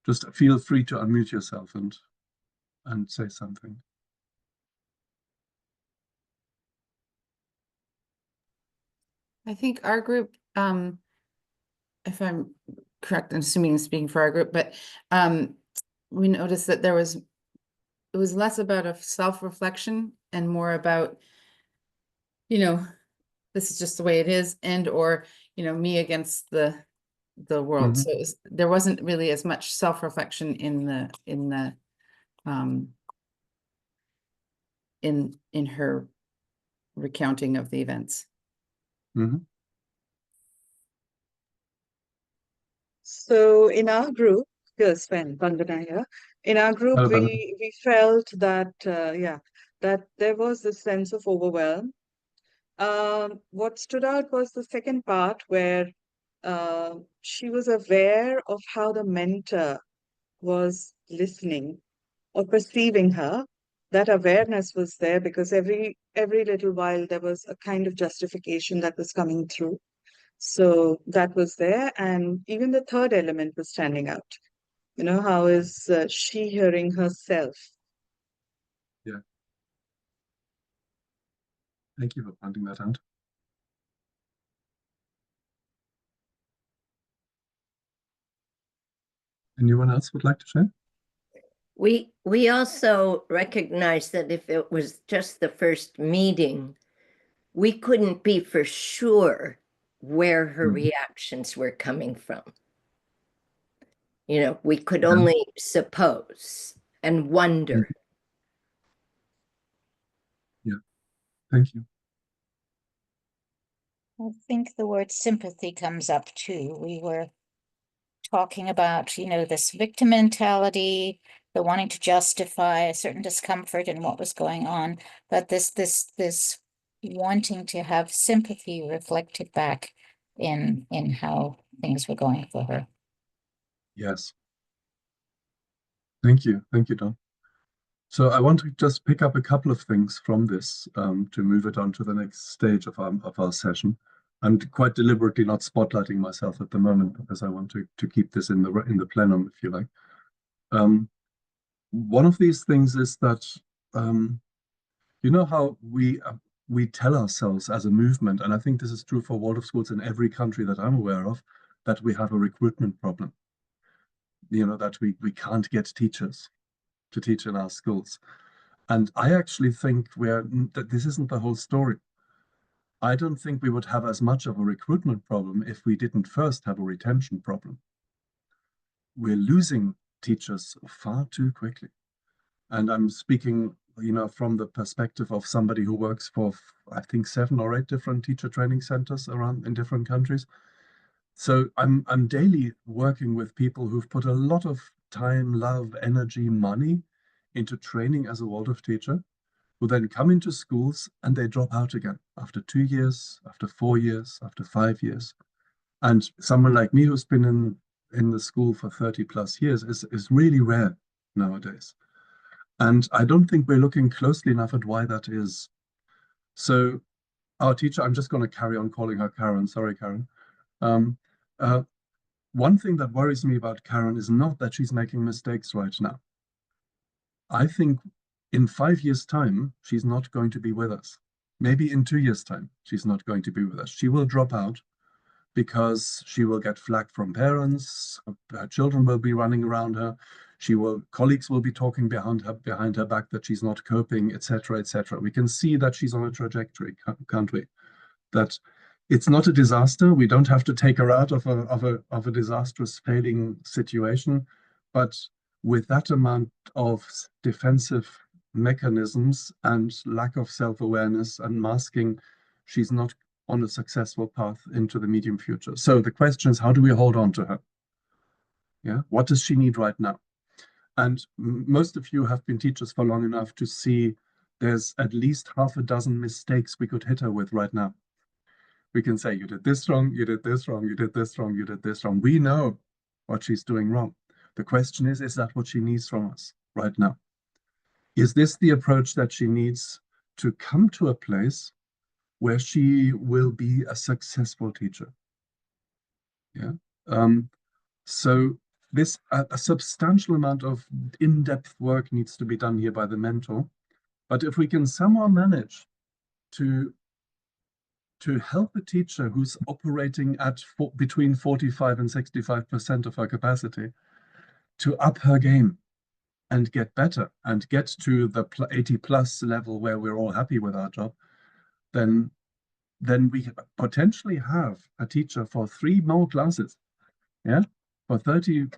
Just feel free to unmute yourself and say something. I think our group if I'm correct, I'm assuming I'm speaking for our group, but we noticed that it was less about a self-reflection and more about, this is just the way it is, and or, me against the world. So there wasn't really as much self-reflection in her recounting of the events. So in our group, here's Sven Vandana here. In our group, Hello, Vandana. we felt that that there was this sense of overwhelm. What stood out was the second part where she was aware of how the mentor was listening or perceiving her. That awareness was there because every little while there was a kind of justification that was coming through. So that was there, and even the third element was standing out. How is she hearing herself? Yeah. Thank you for pointing that out. Anyone else would like to share? We also recognize that if it was just the first meeting, we couldn't be for sure where her reactions were coming from. We could only suppose and wonder. Yeah, thank you. I think the word sympathy comes up too. We were talking about, this victim mentality, the wanting to justify a certain discomfort in what was going on, but this wanting to have sympathy reflected back in how things were going for her. Yes. Thank you, Don. So I want to just pick up a couple of things from this to move it on to the next stage of our session. I'm quite deliberately not spotlighting myself at the moment because I want to keep this in the plenum, if you like. One of these things is that how we tell ourselves as a movement, and I think this is true for Waldorf schools in every country that I'm aware of, that we have a recruitment problem. That we can't get teachers to teach in our schools. And I actually think that this isn't the whole story. I don't think we would have as much of a recruitment problem if we didn't first have a retention problem. We're losing teachers far too quickly. And I'm speaking, from the perspective of somebody who works for, I think, 7 or 8 different teacher training centers around in different countries. So I'm daily working with people who've put a lot of time, love, energy, money into training as a Waldorf teacher, who then come into schools and they drop out again after 2 years, after 4 years, after 5 years. And someone like me who's been in the school for 30 plus years is really rare nowadays. And I don't think we're looking closely enough at why that is. So our teacher, I'm just going to carry on calling her Karen. Sorry, Karen. One thing that worries me about Karen is not that she's making mistakes right now. I think in 5 years' time, she's not going to be with us. Maybe in 2 years' time, she's not going to be with us. She will drop out because she will get flack from parents. Her children will be running around her. Colleagues will be talking behind her back that she's not coping, etc., etc. We can see that she's on a trajectory, can't we? That it's not a disaster. We don't have to take her out of a disastrous failing situation, but with that amount of defensive mechanisms and lack of self-awareness and masking, she's not on a successful path into the medium future. So the question is, how do we hold on to her? Yeah, what does she need right now? And most of you have been teachers for long enough to see there's at least half a dozen mistakes we could hit her with right now. We can say, you did this wrong, you did this wrong, you did this wrong, you did this wrong. We know what she's doing wrong. The question is that what she needs from us right now? Is this the approach that she needs to come to a place where she will be a successful teacher? Yeah. So a substantial amount of in-depth work needs to be done here by the mentor. But if we can somehow manage to to help a teacher who's operating at between 45 and 65% of her capacity to up her game and get better and get to the 80 plus level where we're all happy with our job, then we potentially have a teacher for 3 more classes, yeah, for 30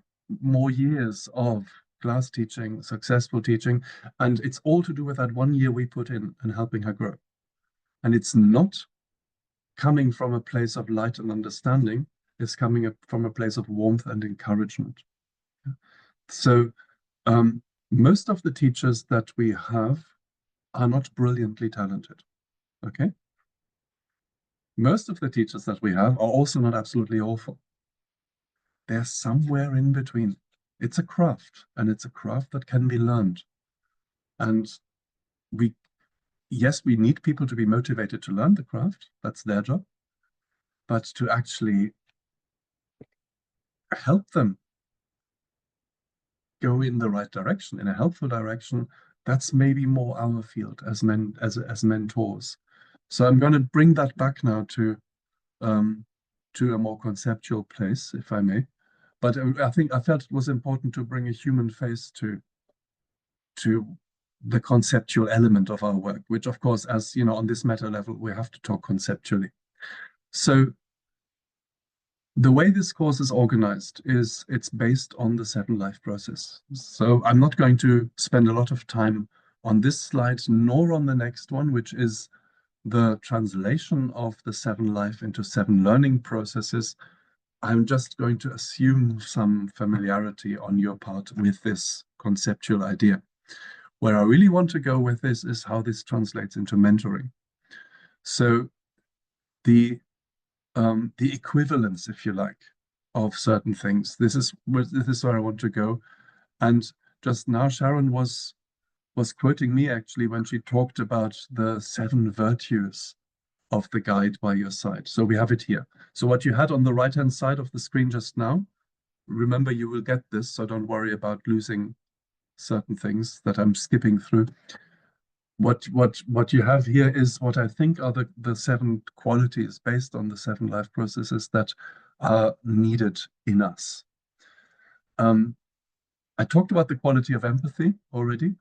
more years of class teaching, successful teaching, and it's all to do with that 1 year we put in and helping her grow. And it's not coming from a place of light and understanding, it's coming from a place of warmth and encouragement. So most of the teachers that we have are not brilliantly talented, okay? Most of the teachers that we have are also not absolutely awful. They're somewhere in between. It's a craft, and it's a craft that can be learned. And yes, we need people to be motivated to learn the craft. That's their job. But to actually help them go in the right direction, in a helpful direction, that's maybe more our field as mentors. So I'm going to bring that back now to a more conceptual place, if I may. But I felt it was important to bring a human face to the conceptual element of our work, which of course, as you know, on this meta level, we have to talk conceptually. So the way this course is organized is it's based on the 7 life process. So I'm not going to spend a lot of time on this slide, nor on the next one, which is the translation of the 7 life into 7 learning processes. I'm just going to assume some familiarity on your part with this conceptual idea. Where I really want to go with this is how this translates into mentoring. So the equivalence, if you like, of certain things. This is where I want to go. And just now Sharon was quoting me actually when she talked about the 7 virtues of the guide by your side. So we have it here. So what you had on the right-hand side of the screen just now, remember you will get this, so don't worry about losing certain things that I'm skipping through. What you have here is what I think are the 7 qualities based on the 7 life processes that are needed in us. I talked about the quality of empathy already.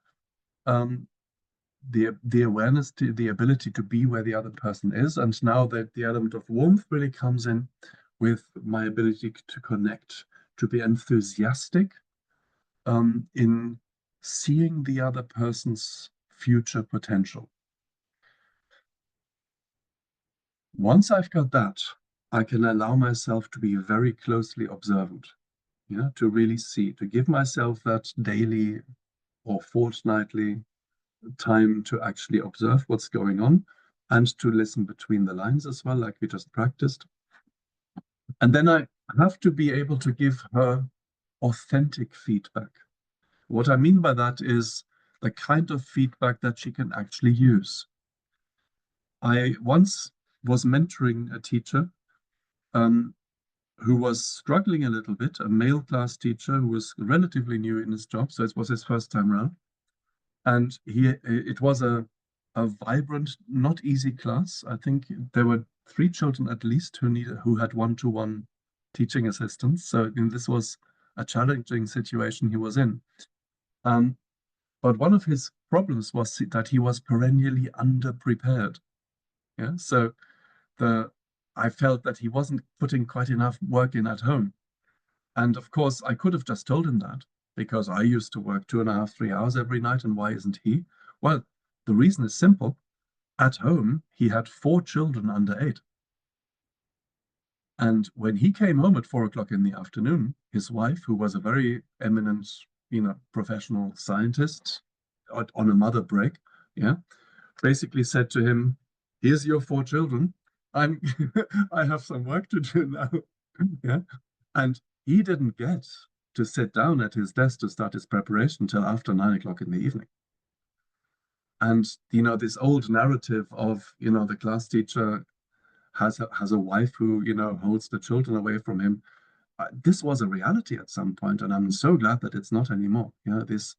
The awareness, the ability to be where the other person is, and now that the element of warmth really comes in with my ability to connect, to be enthusiastic in seeing the other person's future potential. Once I've got that, I can allow myself to be very closely observant, yeah, to really see, to give myself that daily or fortnightly time to actually observe what's going on and to listen between the lines as well, like we just practiced. And then I have to be able to give her authentic feedback. What I mean by that is the kind of feedback that she can actually use. I once was mentoring a teacher who was struggling a little bit, a male class teacher who was relatively new in his job, so it was his first time around. And it was a vibrant, not easy class. I think there were 3 children at least who had one-to-one teaching assistants. So this was a challenging situation he was in. But one of his problems was that he was perennially underprepared. Yeah, so I felt that he wasn't putting quite enough work in at home. And of course, I could have just told him that, because I used to work 2.5, 3 hours every night, and why isn't he? Well, the reason is simple. At home, he had 4 children under 8. And when he came home at 4 o'clock in the afternoon, his wife, who was a very eminent, professional scientist on a mother break, yeah, basically said to him, "Here's your 4 children. I have some work to do now." Yeah, and he didn't get to sit down at his desk to start his preparation till after 9 o'clock in the evening. And this old narrative of the class teacher has a wife who holds the children away from him. This was a reality at some point, and I'm so glad that it's not anymore. This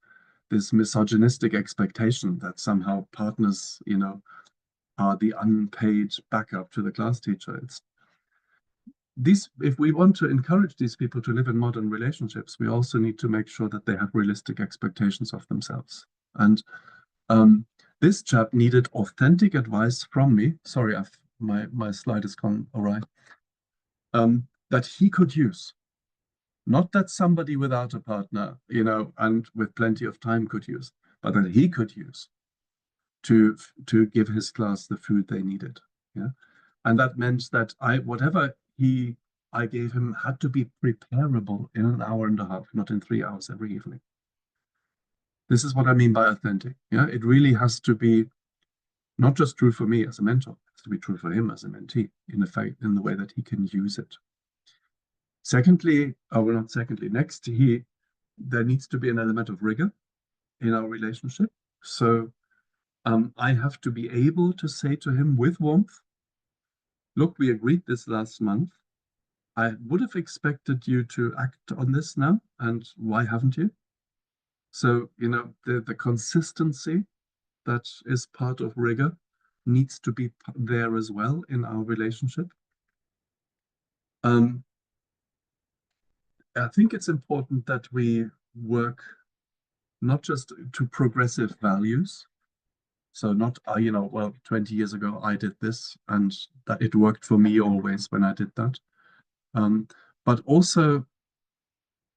misogynistic expectation that somehow partners are the unpaid backup to the class teacher. If we want to encourage these people to live in modern relationships, we also need to make sure that they have realistic expectations of themselves. And this chap needed authentic advice from me. Sorry, my slide has gone awry. That he could use. Not that somebody without a partner, and with plenty of time could use, but that he could use to give his class the food they needed. Yeah. And that meant that whatever I gave him had to be preparable in an hour and a half, not in 3 hours every evening. This is what I mean by authentic. Yeah, it really has to be not just true for me as a mentor, it has to be true for him as a mentee, in the way that he can use it. Secondly, next, there needs to be an element of rigor in our relationship. So I have to be able to say to him with warmth, look, we agreed this last month. I would have expected you to act on this now, and why haven't you? So, the consistency that is part of rigor needs to be there as well in our relationship. I think it's important that we work not just to progressive values. So not, 20 years ago, I did this and that it worked for me always when I did that. But also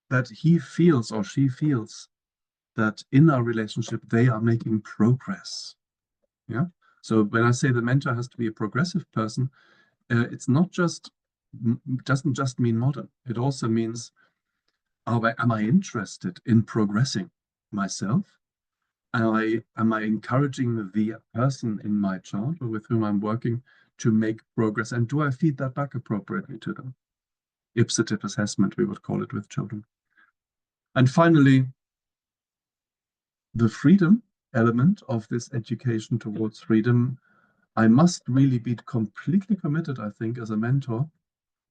that he feels or she feels that in our relationship, they are making progress. Yeah. So when I say the mentor has to be a progressive person, it's not doesn't just mean modern. It also means, am I interested in progressing myself? Am I encouraging the person in my child or with whom I'm working to make progress? And do I feed that back appropriately to them? Ipsative assessment, we would call it with children. And finally, the freedom element of this education towards freedom, I must really be completely committed, I think, as a mentor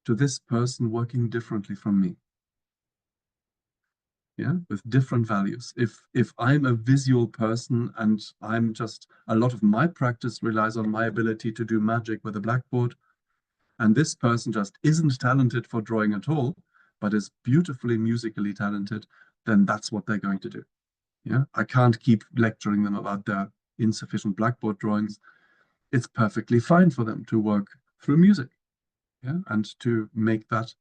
to this person working differently from me. Yeah, with different values. If I'm a visual person and a lot of my practice relies on my ability to do magic with a blackboard, and this person just isn't talented for drawing at all, but is beautifully musically talented, then that's what they're going to do. Yeah, I can't keep lecturing them about their insufficient blackboard drawings. It's perfectly fine for them to work through music, yeah, and to make that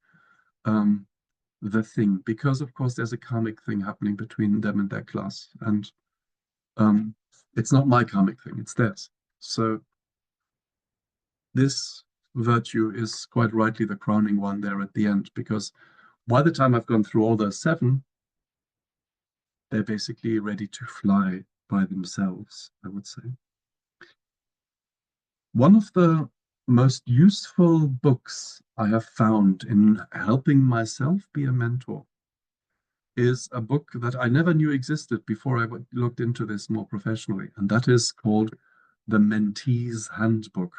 the thing, because of course there's a karmic thing happening between them and their class, and it's not my karmic thing, it's theirs. So this virtue is quite rightly the crowning one there at the end, because by the time I've gone through all those 7, they're basically ready to fly by themselves, I would say. One of the most useful books I have found in helping myself be a mentor is a book that I never knew existed before I looked into this more professionally, and that is called The Mentee's Handbook.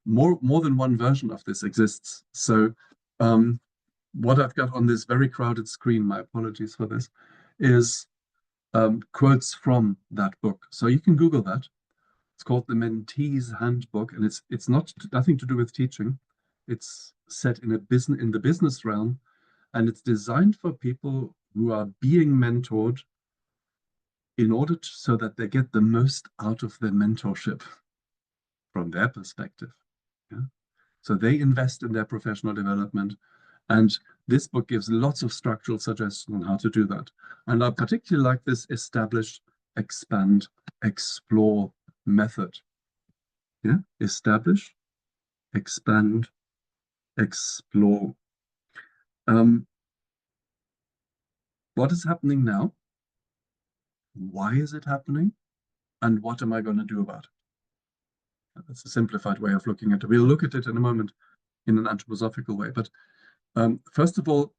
More than one version of this exists. So what I've got on this very crowded screen, my apologies for this, is quotes from that book. So you can Google that. It's called The Mentee's Handbook, and it's nothing to do with teaching. It's set in the business realm, and it's designed for people who are being mentored in order so that they get the most out of their mentorship from their perspective. Yeah? So they invest in their professional development, and this book gives lots of structural suggestions on how to do that. And I particularly like this establish, expand, explore method. Yeah, establish, expand, explore. What is happening now? Why is it happening? And what am I going to do about it? That's a simplified way of looking at it. We'll look at it in a moment in an anthroposophical way. But first of all,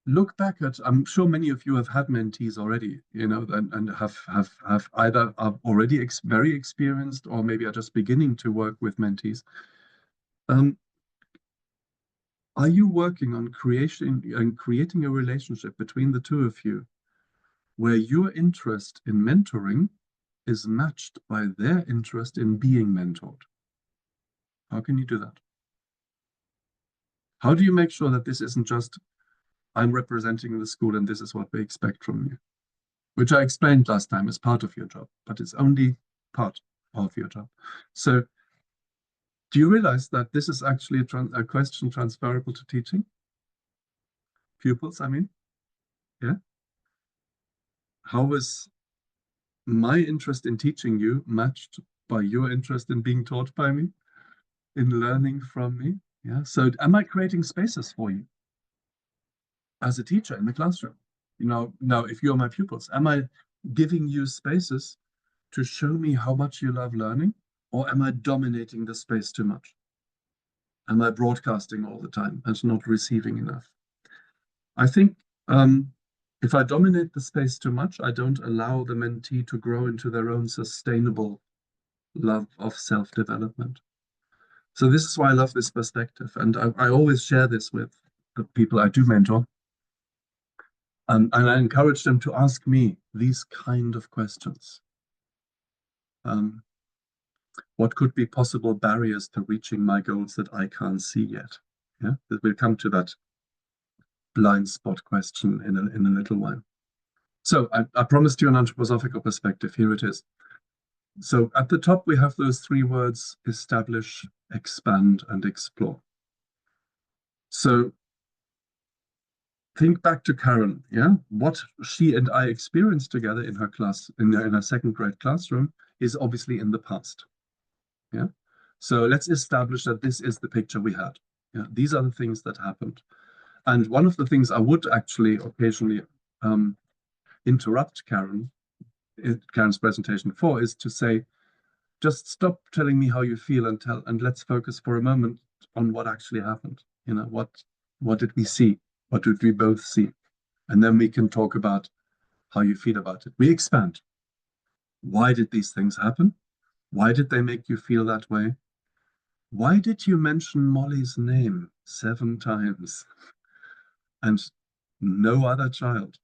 look back at, I'm sure many of you have had mentees already, and have either are already very experienced or maybe are just beginning to work with mentees. Are you working on creating a relationship between the two of you where your interest in mentoring is matched by their interest in being mentored. How can you do that? How do you make sure that this isn't just, I'm representing the school and this is what we expect from you? Which I explained last time is part of your job, but it's only part of your job. So do you realize that this is actually a question transferable to teaching? Pupils, I mean, yeah? How is my interest in teaching you matched by your interest in being taught by me, in learning from me? Yeah. So am I creating spaces for you as a teacher in the classroom? You know, now if you're my pupils, am I giving you spaces to show me how much you love learning, or am I dominating the space too much? Am I broadcasting all the time and not receiving enough? I think if I dominate the space too much, I don't allow the mentee to grow into their own sustainable love of self-development. So this is why I love this perspective. And I always share this with the people I do mentor. And I encourage them to ask me these kind of questions. What could be possible barriers to reaching my goals that I can't see yet? Yeah, we'll come to that blind spot question in a little while. So I promised you an anthroposophical perspective. Here it is. So at the top, we have those three words: establish, expand, and explore. So think back to Karen, yeah? What she and I experienced together in her class, in her second grade classroom, is obviously in the past, yeah? So let's establish that this is the picture we had. Yeah, these are the things that happened. And one of the things I would actually occasionally interrupt Karen's presentation for is to say, just stop telling me how you feel and let's focus for a moment on what actually happened. You know, what did we see? What did we both see? And then we can talk about how you feel about it. We expand. Why did these things happen? Why did they make you feel that way? Why did you mention Molly's name 7 times and no other child?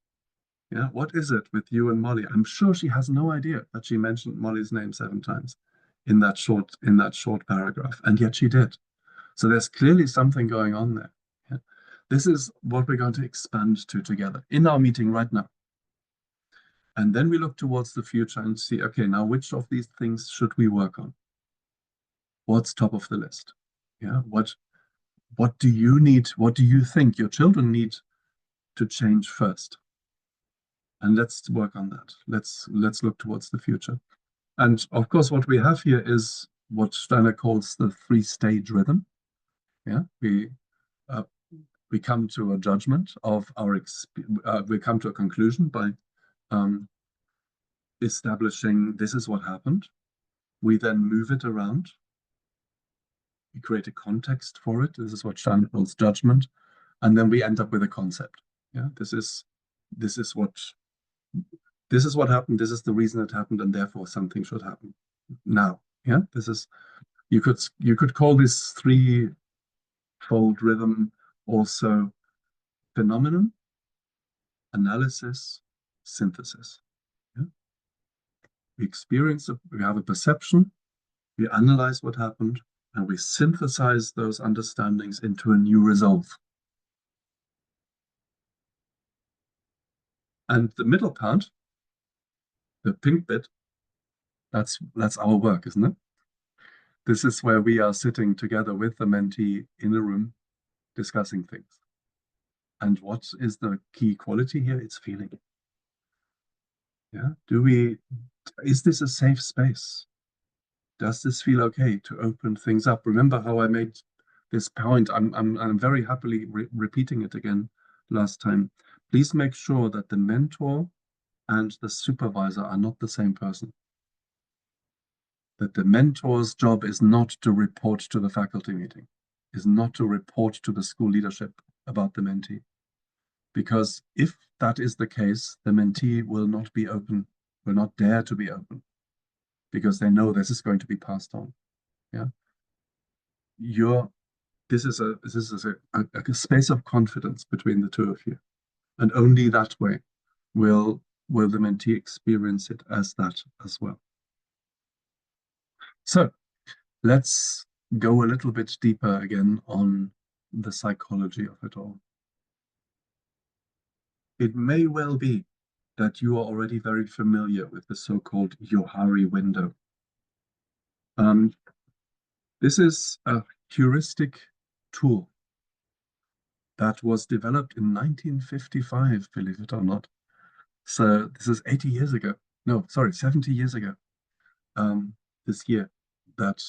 Yeah, what is it with you and Molly? I'm sure she has no idea that she mentioned Molly's name 7 times in that short paragraph, and yet she did. So there's clearly something going on there. Yeah? This is what we're going to expand to together in our meeting right now. And then we look towards the future and see, okay, now which of these things should we work on? What's top of the list? Yeah, what do you need? What do you think your children need to change first? And let's work on that. Let's look towards the future. And of course, what we have here is what Steiner calls the 3-stage rhythm. Yeah, we come to a judgment of we come to a conclusion by establishing this is what happened. We then move it around. We create a context for it. This is what Steiner calls judgment, and then we end up with a concept. Yeah, this is what happened. This is the reason it happened, and therefore something should happen now. Yeah, this is you could call this 3-fold rhythm also phenomenon, analysis, synthesis. Yeah? We experience it, we have a perception, we analyze what happened, and we synthesize those understandings into a new resolve. And the middle part, the pink bit, that's our work, isn't it? This is where we are sitting together with the mentee in a room discussing things. And what is the key quality here? It's feeling. Yeah. Is this a safe space? Does this feel okay to open things up? Remember how I made this point? I'm very happily repeating it again last time. Please make sure that the mentor and the supervisor are not the same person. That the mentor's job is not to report to the faculty meeting, is not to report to the school leadership about the mentee. Because if that is the case, the mentee will not be open, will not dare to be open, because they know this is going to be passed on. Yeah. This is a space of confidence between the two of you. And only that way will the mentee experience it as that as well. So let's go a little bit deeper again on the psychology of it all. It may well be that you are already very familiar with the so-called Johari window. This is a heuristic tool that was developed in 1955, believe it or not. So this is 80 years ago. No, sorry, 70 years ago. This year, that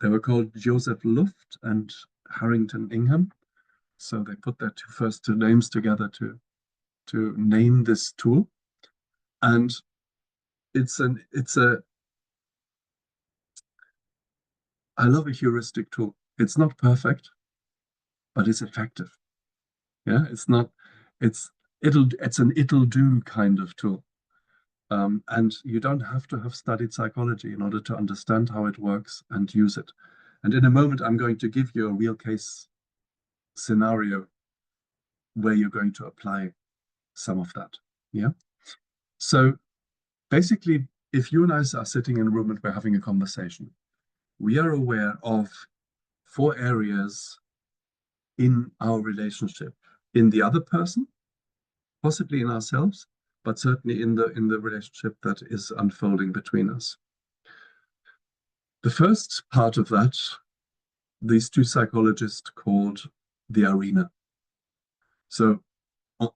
they were called Joseph Luft and Harrington Ingham. So they put their first two names together to name this tool. And I love a heuristic tool. It's not perfect, but it's effective. Yeah, it's an it'll do kind of tool. And you don't have to have studied psychology in order to understand how it works and use it. And in a moment, I'm going to give you a real case scenario where you're going to apply some of that. Yeah. So basically, if you and I are sitting in a room and we're having a conversation, we are aware of 4 areas in our relationship, in the other person, possibly in ourselves, but certainly in the relationship that is unfolding between us. The first part of that, these 2 psychologists called the arena. So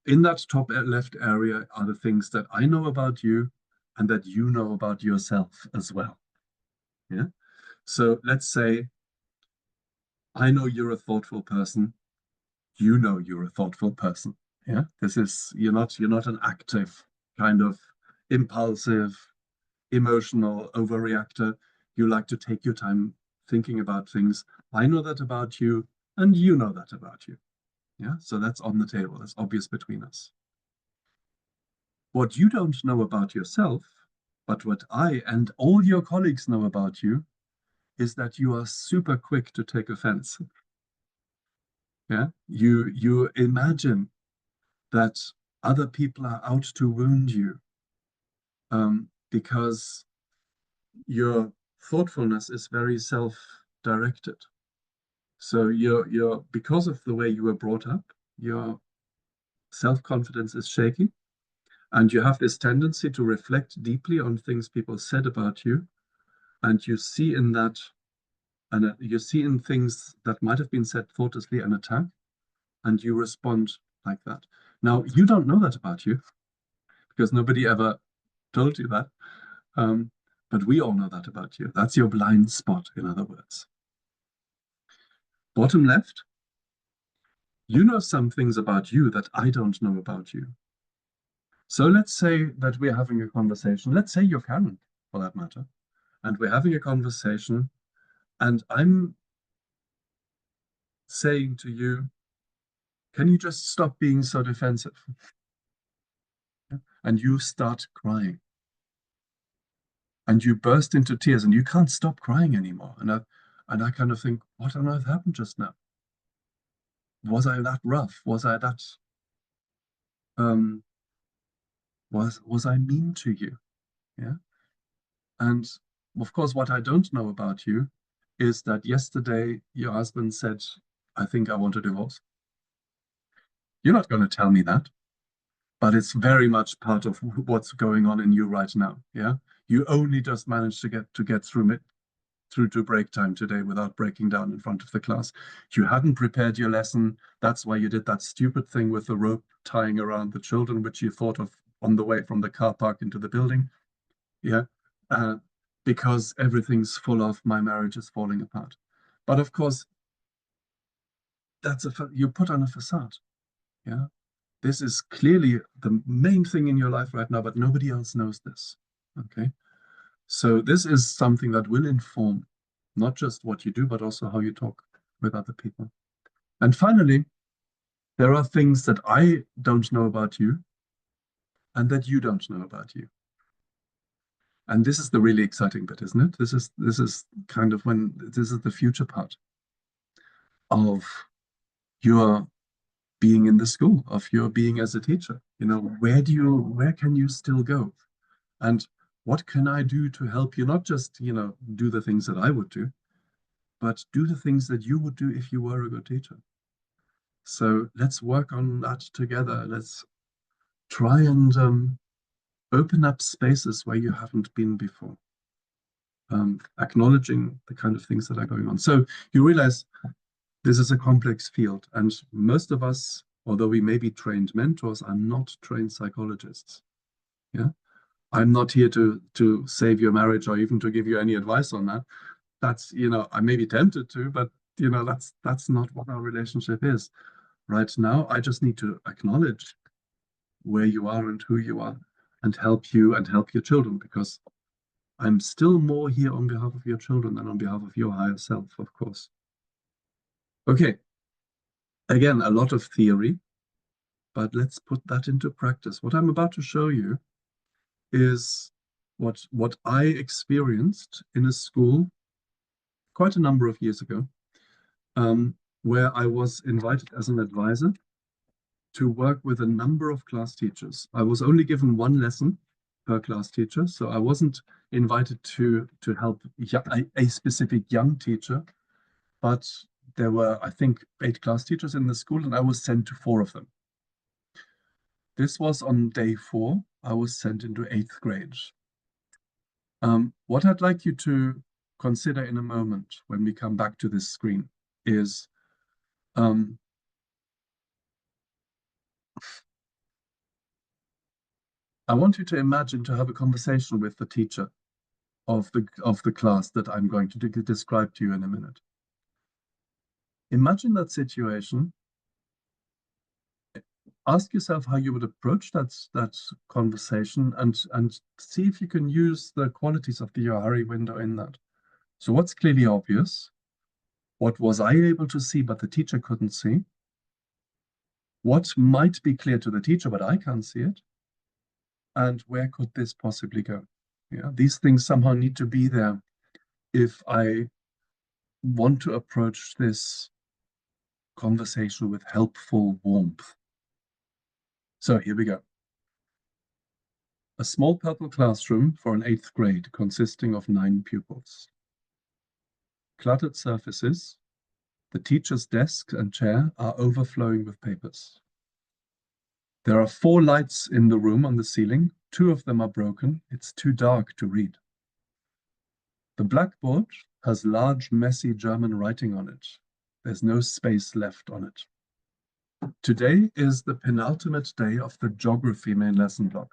in that top left area are the things that I know about you and that you know about yourself as well. Yeah. So let's say I know you're a thoughtful person. You know you're a thoughtful person. Yeah. This is, you're not an active kind of impulsive, emotional overreactor. You like to take your time thinking about things. I know that about you, and you know that about you. Yeah, so that's on the table. That's obvious between us. What you don't know about yourself, but what I and all your colleagues know about you, is that you are super quick to take offense. Yeah, you imagine that other people are out to wound you, because your thoughtfulness is very self-directed. So you're because of the way you were brought up, your self-confidence is shaky, and you have this tendency to reflect deeply on things people said about you, and you see in that, and you see in things that might have been said thoughtlessly an attack, and you respond like that. Now, you don't know that about you, because nobody ever told you that, but we all know that about you. That's your blind spot, in other words. Bottom left, you know some things about you that I don't know about you. So let's say that we're having a conversation. Let's say you're Karen, for that matter, and we're having a conversation, and I'm saying to you, can you just stop being so defensive? And you start crying. And you burst into tears, and you can't stop crying anymore. And I kind of think, what on earth happened just now? Was I that rough? Was I that was I mean to you? Yeah. And of course, what I don't know about you is that yesterday your husband said, I think I want a divorce. You're not going to tell me that, but it's very much part of what's going on in you right now. Yeah. You only just managed to get through to break time today without breaking down in front of the class. You hadn't prepared your lesson. That's why you did that stupid thing with the rope tying around the children, which you thought of on the way from the car park into the building. Yeah. Because everything's full of my marriage is falling apart. But of course, you put on a facade. Yeah. This is clearly the main thing in your life right now, but nobody else knows this. Okay. So this is something that will inform not just what you do, but also how you talk with other people. And finally, there are things that I don't know about you and that you don't know about you. And this is the really exciting bit, isn't it? This is kind of this is the future part of your being in the school, of your being as a teacher. You know, where can you still go? And What can I do to help you? Not just, do the things that I would do, but do the things that you would do if you were a good teacher. So let's work on that together. Let's try and open up spaces where you haven't been before. Acknowledging the kind of things that are going on. So you realize this is a complex field, and most of us, although we may be trained mentors, are not trained psychologists. Yeah, I'm not here to save your marriage or even to give you any advice on that. That's, I may be tempted to, but that's not what our relationship is. Right now, I just need to acknowledge where you are and who you are, and help you and help your children, because I'm still more here on behalf of your children than on behalf of your higher self, of course. Okay, again, a lot of theory, but let's put that into practice. What I'm about to show you is what I experienced in a school quite a number of years ago, where I was invited as an advisor to work with a number of class teachers. I was only given one lesson per class teacher, so I wasn't invited to help a specific young teacher, but there were, I think, 8 class teachers in the school, and I was sent to 4 of them. This was on day 4. I was sent into 8th grade. What I'd like you to consider in a moment when we come back to this screen is I want you to imagine to have a conversation with the teacher of the class that I'm going to describe to you in a minute. Imagine that situation. Ask yourself how you would approach that conversation, and see if you can use the qualities of the Johari window in that. So what's clearly obvious? What was I able to see but the teacher couldn't see? What might be clear to the teacher but I can't see it? And where could this possibly go? Yeah, these things somehow need to be there if I want to approach this conversation with helpful warmth. So here we go. A small purple classroom for an 8th grade consisting of 9 pupils. Cluttered surfaces. The teacher's desk and chair are overflowing with papers. There are 4 lights in the room on the ceiling. 2 of them are broken. It's too dark to read. The blackboard has large, messy German writing on it. There's no space left on it. Today is the penultimate day of the geography main lesson block.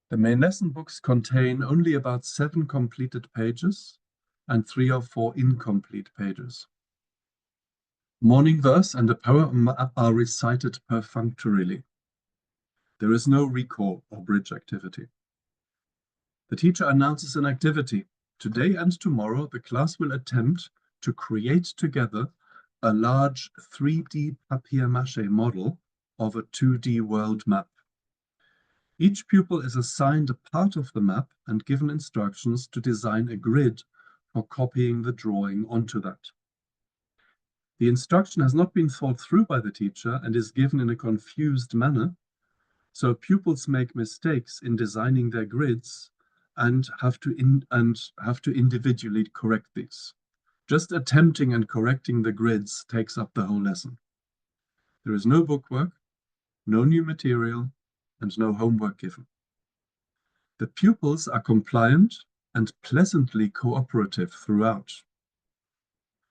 The main lesson books contain only about 7 completed pages and 3 or 4 incomplete pages. Morning verse and a poem are recited perfunctorily. There is no recall or bridge activity. The teacher announces an activity. Today and tomorrow, the class will attempt to create together a large 3D papier-mâché model of a 2D world map. Each pupil is assigned a part of the map and given instructions to design a grid for copying the drawing onto that. The instruction has not been thought through by the teacher and is given in a confused manner, so pupils make mistakes in designing their grids and have to individually correct these. Just attempting and correcting the grids takes up the whole lesson. There is no bookwork, no new material, and no homework given. The pupils are compliant and pleasantly cooperative throughout.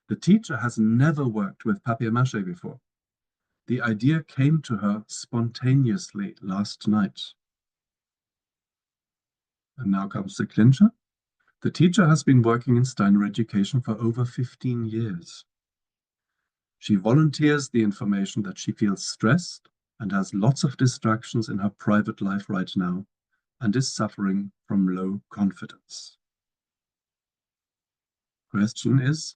The teacher has never worked with papier-mâché before. The idea came to her spontaneously last night. And now comes the clincher. The teacher has been working in Steiner education for over 15 years. She volunteers the information that she feels stressed and has lots of distractions in her private life right now and is suffering from low confidence. Question is,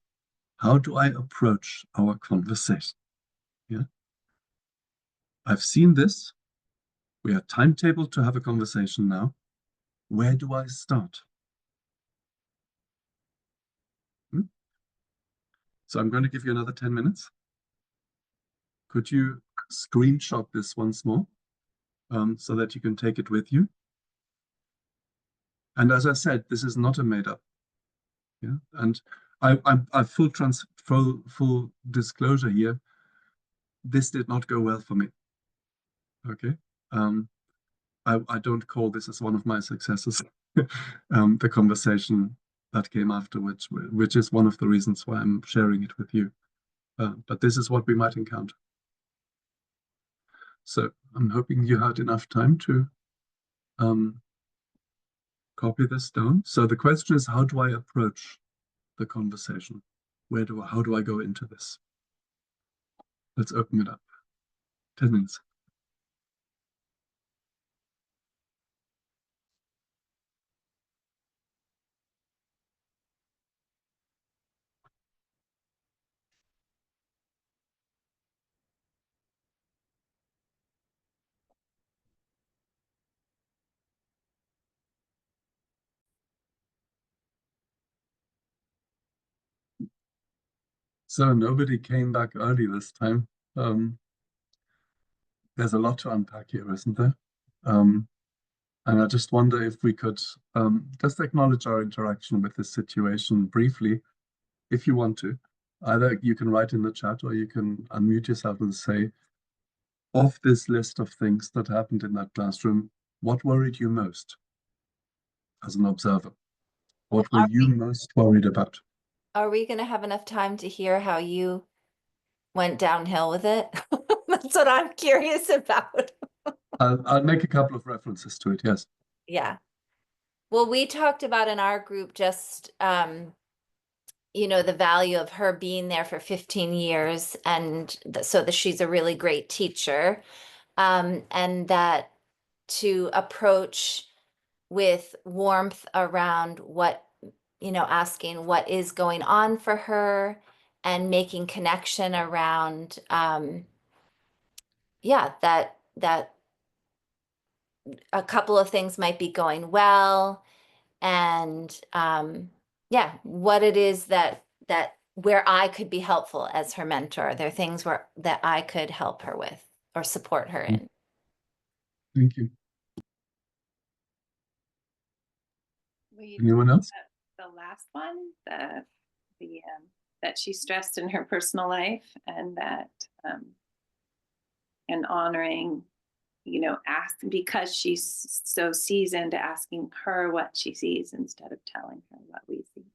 how do I approach our conversation? Yeah. I've seen this. We are timetabled to have a conversation now. Where do I start? So I'm going to give you another 10 minutes. Could you screenshot this once more so that you can take it with you? And as I said, this is not a made up. Yeah, and I full disclosure here. This did not go well for me. Okay, I don't call this as one of my successes. The conversation that came afterwards, which is one of the reasons why I'm sharing it with you. But this is what we might encounter. So I'm hoping you had enough time to copy this down. So the question is, how do I approach the conversation? How do I go into this? Let's open it up. 10 minutes. So nobody came back early this time. There's a lot to unpack here, isn't there? And I just wonder if we could just acknowledge our interaction with this situation briefly, if you want to. Either you can write in the chat or you can unmute yourself and say, of this list of things that happened in that classroom, what worried you most as an observer? What were you most worried about? Are we going to have enough time to hear how you went downhill with it? That's what I'm curious about. I'll make a couple of references to it, yes. Yeah. Well, we talked about in our group just, you know, the value of her being there for 15 years and so that she's a really great teacher, and that to approach with warmth around what, you know, asking what is going on for her and making connection around, yeah, that a couple of things might be going well, and yeah, what it is that where I could be helpful as her mentor. There are things that I could help her with or support her in. Thank you. Anyone else? The last one, the that she stressed in her personal life, and that and honoring, you know, because she's so seasoned, asking her what she sees instead of telling her what we see.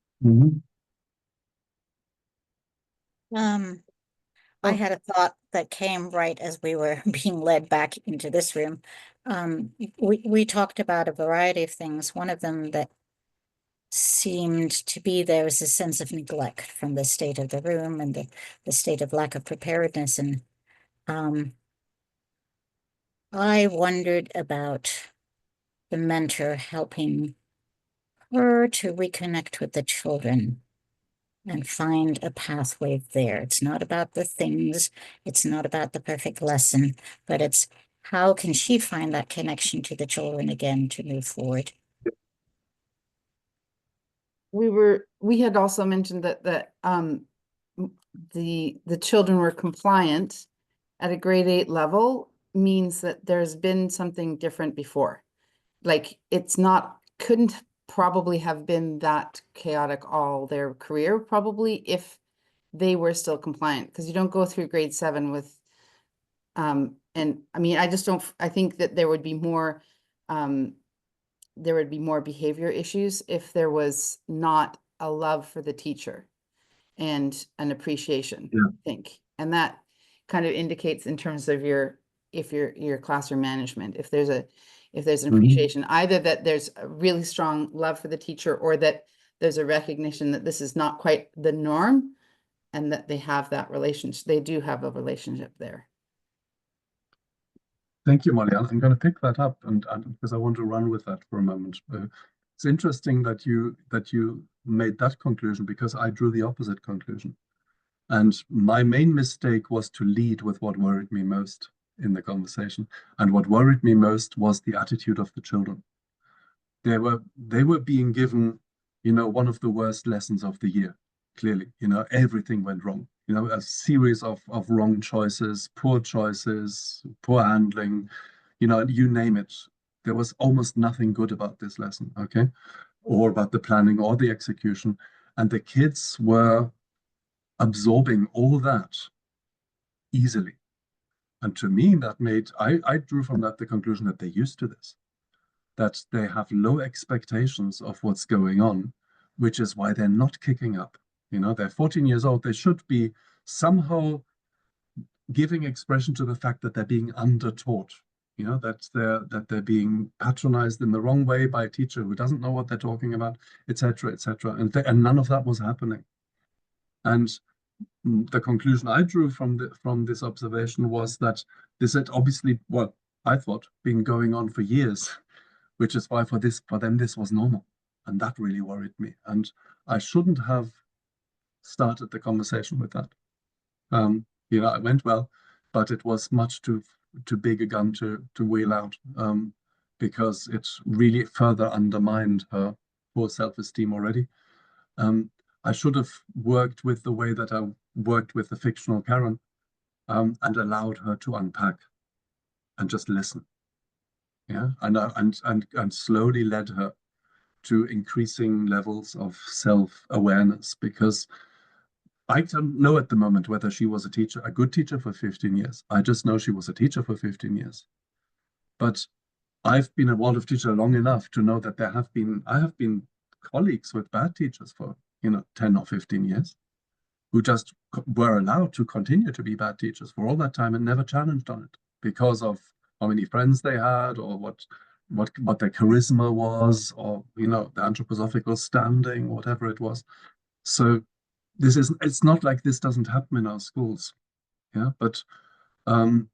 Mm-hmm. I had a thought that came right as we were being led back into this room. We talked about a variety of things. One of them that seemed to be there was a sense of neglect from the state of the room and the state of lack of preparedness. And I wondered about the mentor helping her to reconnect with the children and find a pathway there. It's not about the things, it's not about the perfect lesson, but it's how can she find that connection to the children again to move forward? We had also mentioned that the children were compliant at a grade 8 level means that there's been something different before. Like couldn't probably have been that chaotic all their career, probably, if they were still compliant, because you don't go through grade 7 with and I mean, I think that there would be more behavior issues if there was not a love for the teacher and an appreciation, I think. And that kind of indicates in terms of your classroom management, if there's an appreciation, either that there's a really strong love for the teacher or that there's a recognition that this is not quite the norm and that they have that relationship. They do have a relationship there. Thank you, Molly. I'm going to pick that up and because I want to run with that for a moment. It's interesting that you made that conclusion, because I drew the opposite conclusion. And my main mistake was to lead with what worried me most in the conversation. And what worried me most was the attitude of the children. They were being given, you know, one of the worst lessons of the year. Clearly, you know, everything went wrong. You know, a series of wrong choices, poor handling, you know, you name it. There was almost nothing good about this lesson, okay? Or about the planning or the execution. And the kids were absorbing all that easily. And to me, that made, I drew from that the conclusion that they're used to this, that they have low expectations of what's going on, which is why they're not kicking up. You know, they're 14 years old. They should be somehow giving expression to the fact that they're being undertaught, you know, that they're being patronized in the wrong way by a teacher who doesn't know what they're talking about, etc., etc. And none of that was happening. And the conclusion I drew from this observation was that this had obviously, well, I thought, been going on for years, which is why for them this was normal, and that really worried me. And I shouldn't have started the conversation with that. You know, it went well, but it was much too big a gun to wheel out, because it really further undermined her poor self-esteem already. I should have worked with the way that I worked with the fictional Karen, and allowed her to unpack and just listen. Yeah, and slowly led her to increasing levels of self-awareness, because I don't know at the moment whether she was a good teacher for 15 years. I just know she was a teacher for 15 years. But I've been a Waldorf teacher long enough to know that I have been colleagues with bad teachers for, 10 or 15 years, who just were allowed to continue to be bad teachers for all that time and never challenged on it because of how many friends they had, or what their charisma was, or the anthroposophical standing, whatever it was. So it's not like this doesn't happen in our schools. Yeah, but while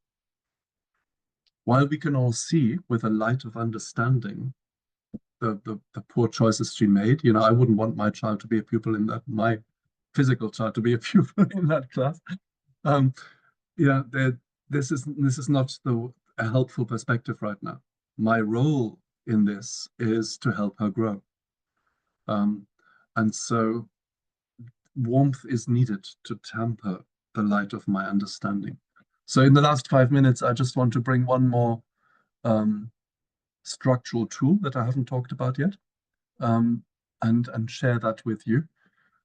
we can all see with a light of understanding the poor choices she made, I wouldn't want my child to be a pupil in that, my physical child to be a pupil in that class. This is not a helpful perspective right now. My role in this is to help her grow. And so warmth is needed to temper the light of my understanding. So in the last 5 minutes, I just want to bring one more structural tool that I haven't talked about yet, and share that with you.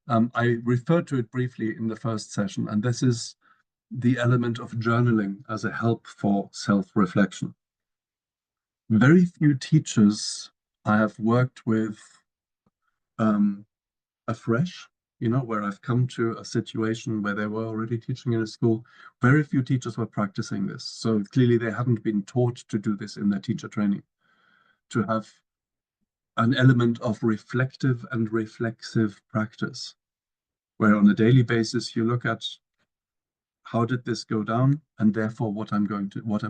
I referred to it briefly in the first session, and this is the element of journaling as a help for self-reflection. Very few teachers I have worked with afresh, where I've come to a situation where they were already teaching in a school. Very few teachers were practicing this. So clearly they hadn't been taught to do this in their teacher training, to have an element of reflective and reflexive practice, where on a daily basis you look at how did this go down, and therefore what am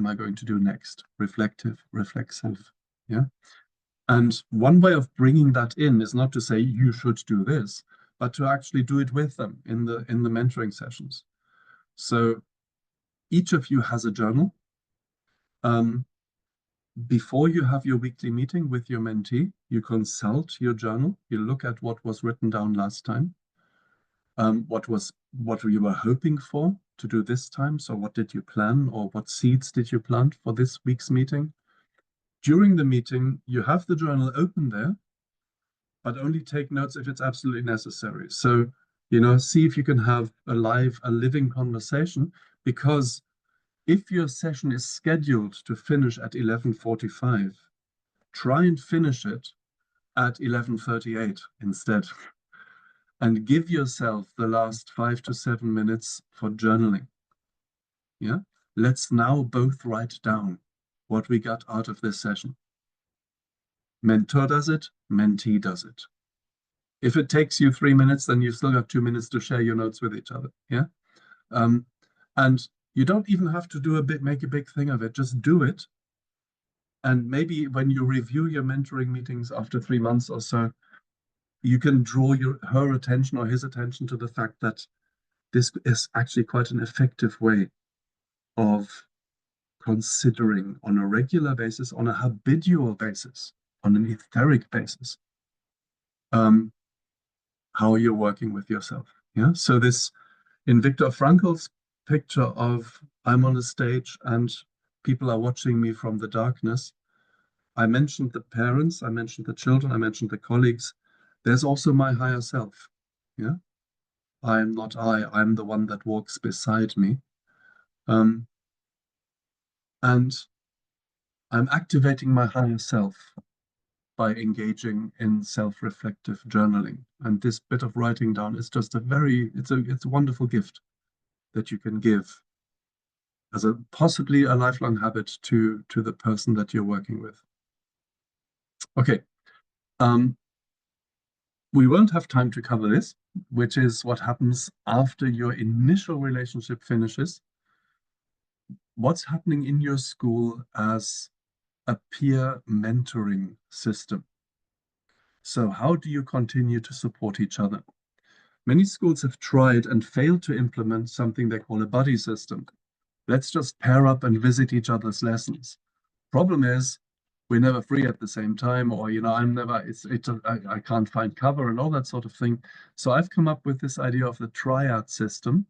I going to do next? Reflective, reflexive, yeah. And one way of bringing that in is not to say you should do this, but to actually do it with them in the mentoring sessions. So each of you has a journal. Before you have your weekly meeting with your mentee, you consult your journal. You look at what was written down last time, what you were hoping for to do this time. So what did you plan, or what seeds did you plant for this week's meeting? During the meeting, you have the journal open there, but only take notes if it's absolutely necessary. So, see if you can have a living conversation, because if your session is scheduled to finish at 11:45, try and finish it at 11:38 instead. And give yourself the last 5 to 7 minutes for journaling. Yeah, let's now both write down what we got out of this session. Mentor does it, mentee does it. If it takes you 3 minutes, then you've still got 2 minutes to share your notes with each other. Yeah, and you don't even have to make a big thing of it. Just do it. And maybe when you review your mentoring meetings after 3 months or so, you can draw her attention or his attention to the fact that this is actually quite an effective way of considering on a regular basis, on a habitual basis, on an etheric basis, how you're working with yourself. Yeah. So this, in Viktor Frankl's picture of I'm on a stage and people are watching me from the darkness, I mentioned the parents, I mentioned the children, I mentioned the colleagues. There's also my higher self. Yeah. I'm not I'm the one that walks beside me. And I'm activating my higher self by engaging in self-reflective journaling. And this bit of writing down is just it's a wonderful gift that you can give as possibly a lifelong habit to the person that you're working with. Okay. We won't have time to cover this, which is what happens after your initial relationship finishes. What's happening in your school as a peer mentoring system? So how do you continue to support each other? Many schools have tried and failed to implement something they call a buddy system. Let's just pair up and visit each other's lessons. Problem is, we're never free at the same time, or, I'm never, I can't find cover and all that sort of thing. So I've come up with this idea of the triad system,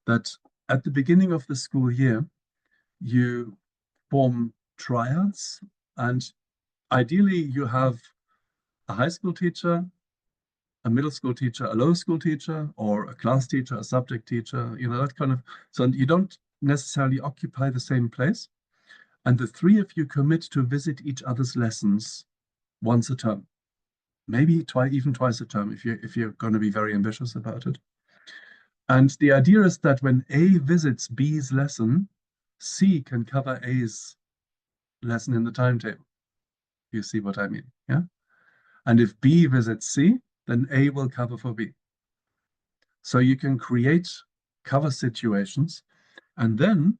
that at the beginning of the school year, you form triads, and ideally you have a high school teacher, a middle school teacher, a low school teacher, or a class teacher, a subject teacher, that kind of, so you don't necessarily occupy the same place. And the three of you commit to visit each other's lessons once a term, maybe even twice a term if you're going to be very ambitious about it. And the idea is that when A visits B's lesson, C can cover A's lesson in the timetable. You see what I mean? Yeah. And if B visits C, then A will cover for B. So you can create cover situations, and then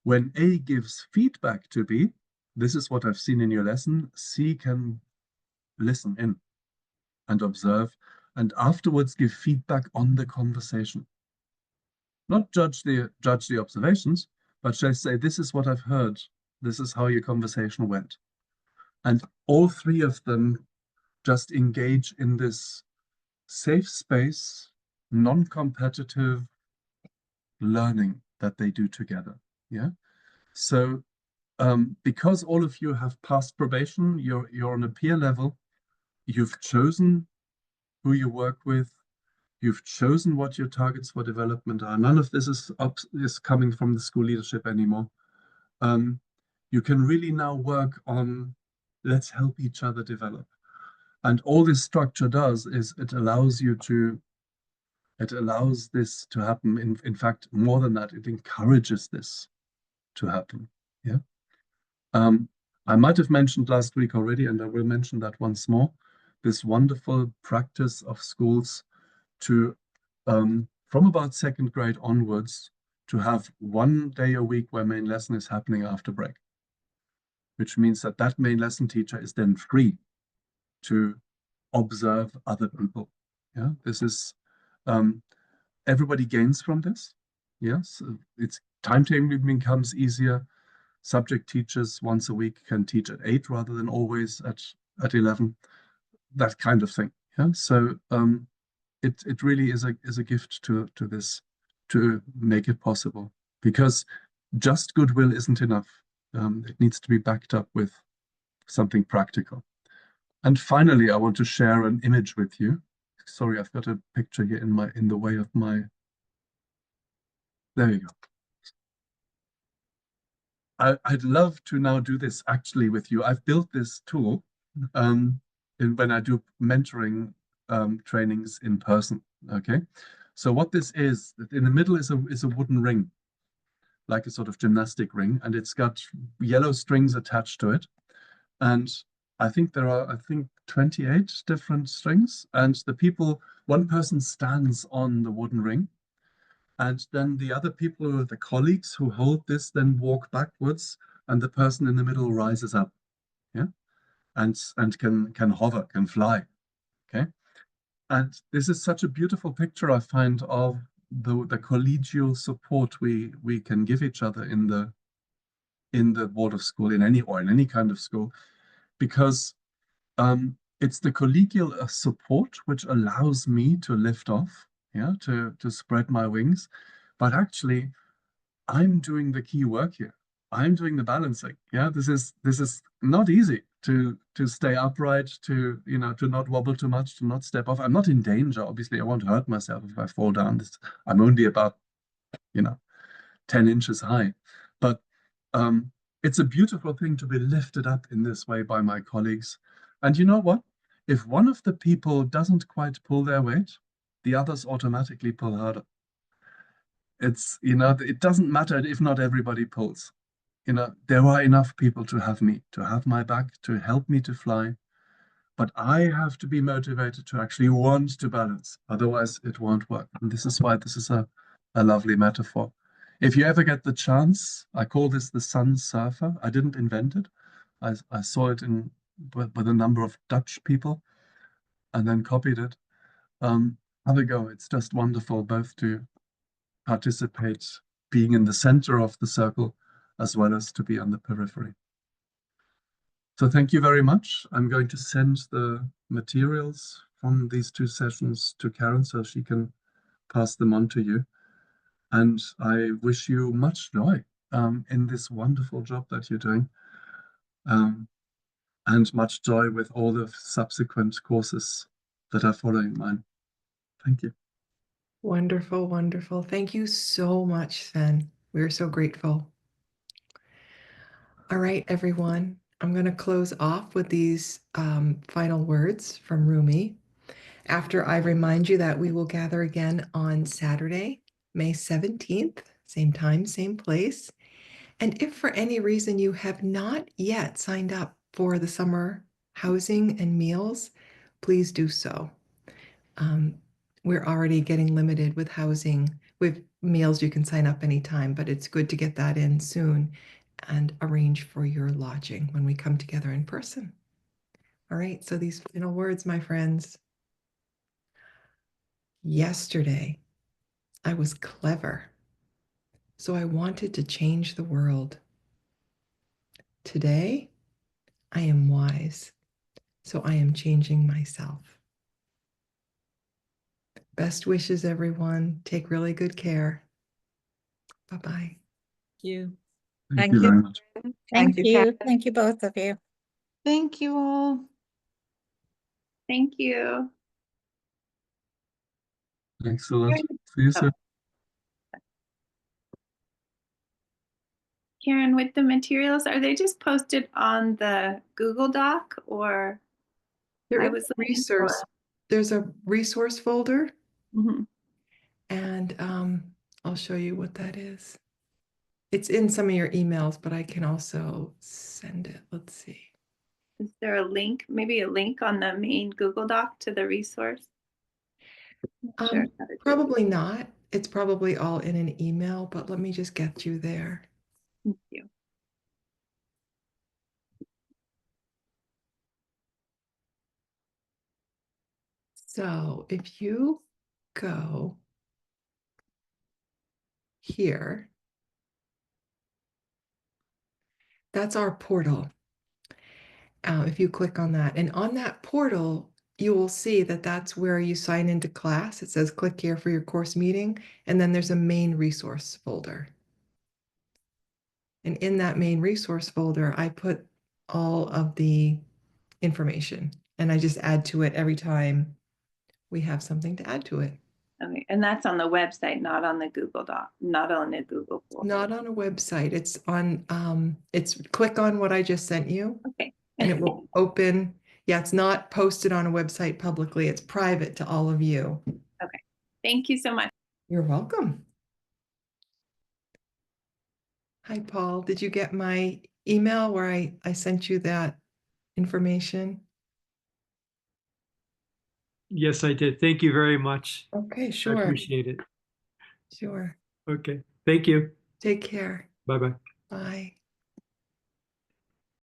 when A gives feedback to B, this is what I've seen in your lesson, C can listen in and observe, and afterwards give feedback on the conversation. Not judge the observations, but just say, this is what I've heard. This is how your conversation went. And all three of them just engage in this safe space, non-competitive learning that they do together. Yeah. So because all of you have passed probation, you're on a peer level, you've chosen who you work with, you've chosen what your targets for development are. None of this is coming from the school leadership anymore. You can really now work on, let's help each other develop. And all this structure does is it allows this to happen. In fact, more than that, it encourages this to happen. Yeah. I might have mentioned last week already, and I will mention that once more, this wonderful practice of schools to, from about second grade onwards, to have 1 day a week where main lesson is happening after break, which means that main lesson teacher is then free to observe other people. Yeah, this is, everybody gains from this. Yes, it's timetable becomes easier. Subject teachers once a week can teach at 8 rather than always at 11, that kind of thing. Yeah, so it really is a gift to this, to make it possible, because just goodwill isn't enough. It needs to be backed up with something practical. And finally, I want to share an image with you. Sorry, I've got a picture here in the way of my. There you go. I'd love to now do this actually with you. I've built this tool when I do mentoring trainings in person. Okay, so what this is, in the middle is a wooden ring, like a sort of gymnastic ring, and it's got yellow strings attached to it. And I think there are 28 different strings, and one person stands on the wooden ring. And then the other people, the colleagues who hold this, then walk backwards, and the person in the middle rises up, yeah, and can hover, can fly, okay. And this is such a beautiful picture, I find, of the collegial support we can give each other in the board of school, in any kind of school, because it's the collegial support which allows me to lift off. Yeah, to spread my wings, but actually I'm doing the key work here. I'm doing the balancing. Yeah, this is not easy. to stay upright, to to not wobble too much, to not step off. I'm not in danger. Obviously, I won't hurt myself if I fall down. I'm only about 10 inches high, but it's a beautiful thing to be lifted up in this way by my colleagues. And you know what? If one of the people doesn't quite pull their weight, the others automatically pull harder. It doesn't matter if not everybody pulls. There are enough people to have me, to have my back, to help me to fly. But I have to be motivated to actually want to balance. Otherwise, it won't work. And this is why this is a lovely metaphor. If you ever get the chance, I call this the Sun Surfer. I didn't invent it. I saw it with a number of Dutch people and then copied it. Have a go. It's just wonderful both to participate, being in the center of the circle, as well as to be on the periphery. So thank you very much. I'm going to send the materials from these 2 sessions to Karen so she can pass them on to you. And I wish you much joy in this wonderful job that you're doing, and much joy with all the subsequent courses that are following mine. Thank you. Wonderful, wonderful. Thank you so much, Sven. We're so grateful. All right, everyone. I'm going to close off with these final words from Rumi. After I remind you that we will gather again on Saturday, May 17th, same time, same place. And if for any reason you have not yet signed up for the summer housing and meals, please do so. We're already getting limited with housing. With meals, you can sign up anytime, but it's good to get that in soon and arrange for your lodging when we come together in person. All right, so these final words, my friends. Yesterday, I was clever, so I wanted to change the world. Today, I am wise, so I am changing myself. Best wishes, everyone. Take really good care. Bye-bye. Thank you. Thank you very much. Thank you, you. Karen. Thank you, both of you. Thank you all. Thank you. Thanks a lot. See you soon. Karen, with the materials, are they just posted on the Google Doc or? There I is was a looking resource. for- There's a resource folder, Mhm. and I'll show you what that is. It's in some of your emails, but I can also send it. Let's see. Is there a link, maybe a link on the main Google Doc to the resource? Not sure how to do it. Probably not. It's probably all in an email, but let me just get you there. Thank you. So if you go here, that's our portal. If you click on that, and on that portal, you will see that that's where you sign into class. It says click here for your course meeting, and then there's a main resource folder. And in that main resource folder, I put all of the information, and I just add to it every time we have something to add to it. Okay, and that's on the website, not on the Google Doc, not on the Google folder. Not on a website. It's on, it's click on what I just sent you, Okay. and it will open. Yeah, it's not posted on a website publicly. It's private to all of you. Okay. Thank you so much. You're welcome. Hi, Paul. Did you get my email where I sent you that information? Yes, I did. Thank you very much. Okay, I sure. appreciate it. Sure. Okay. Thank you. Take care. Bye-bye. Bye.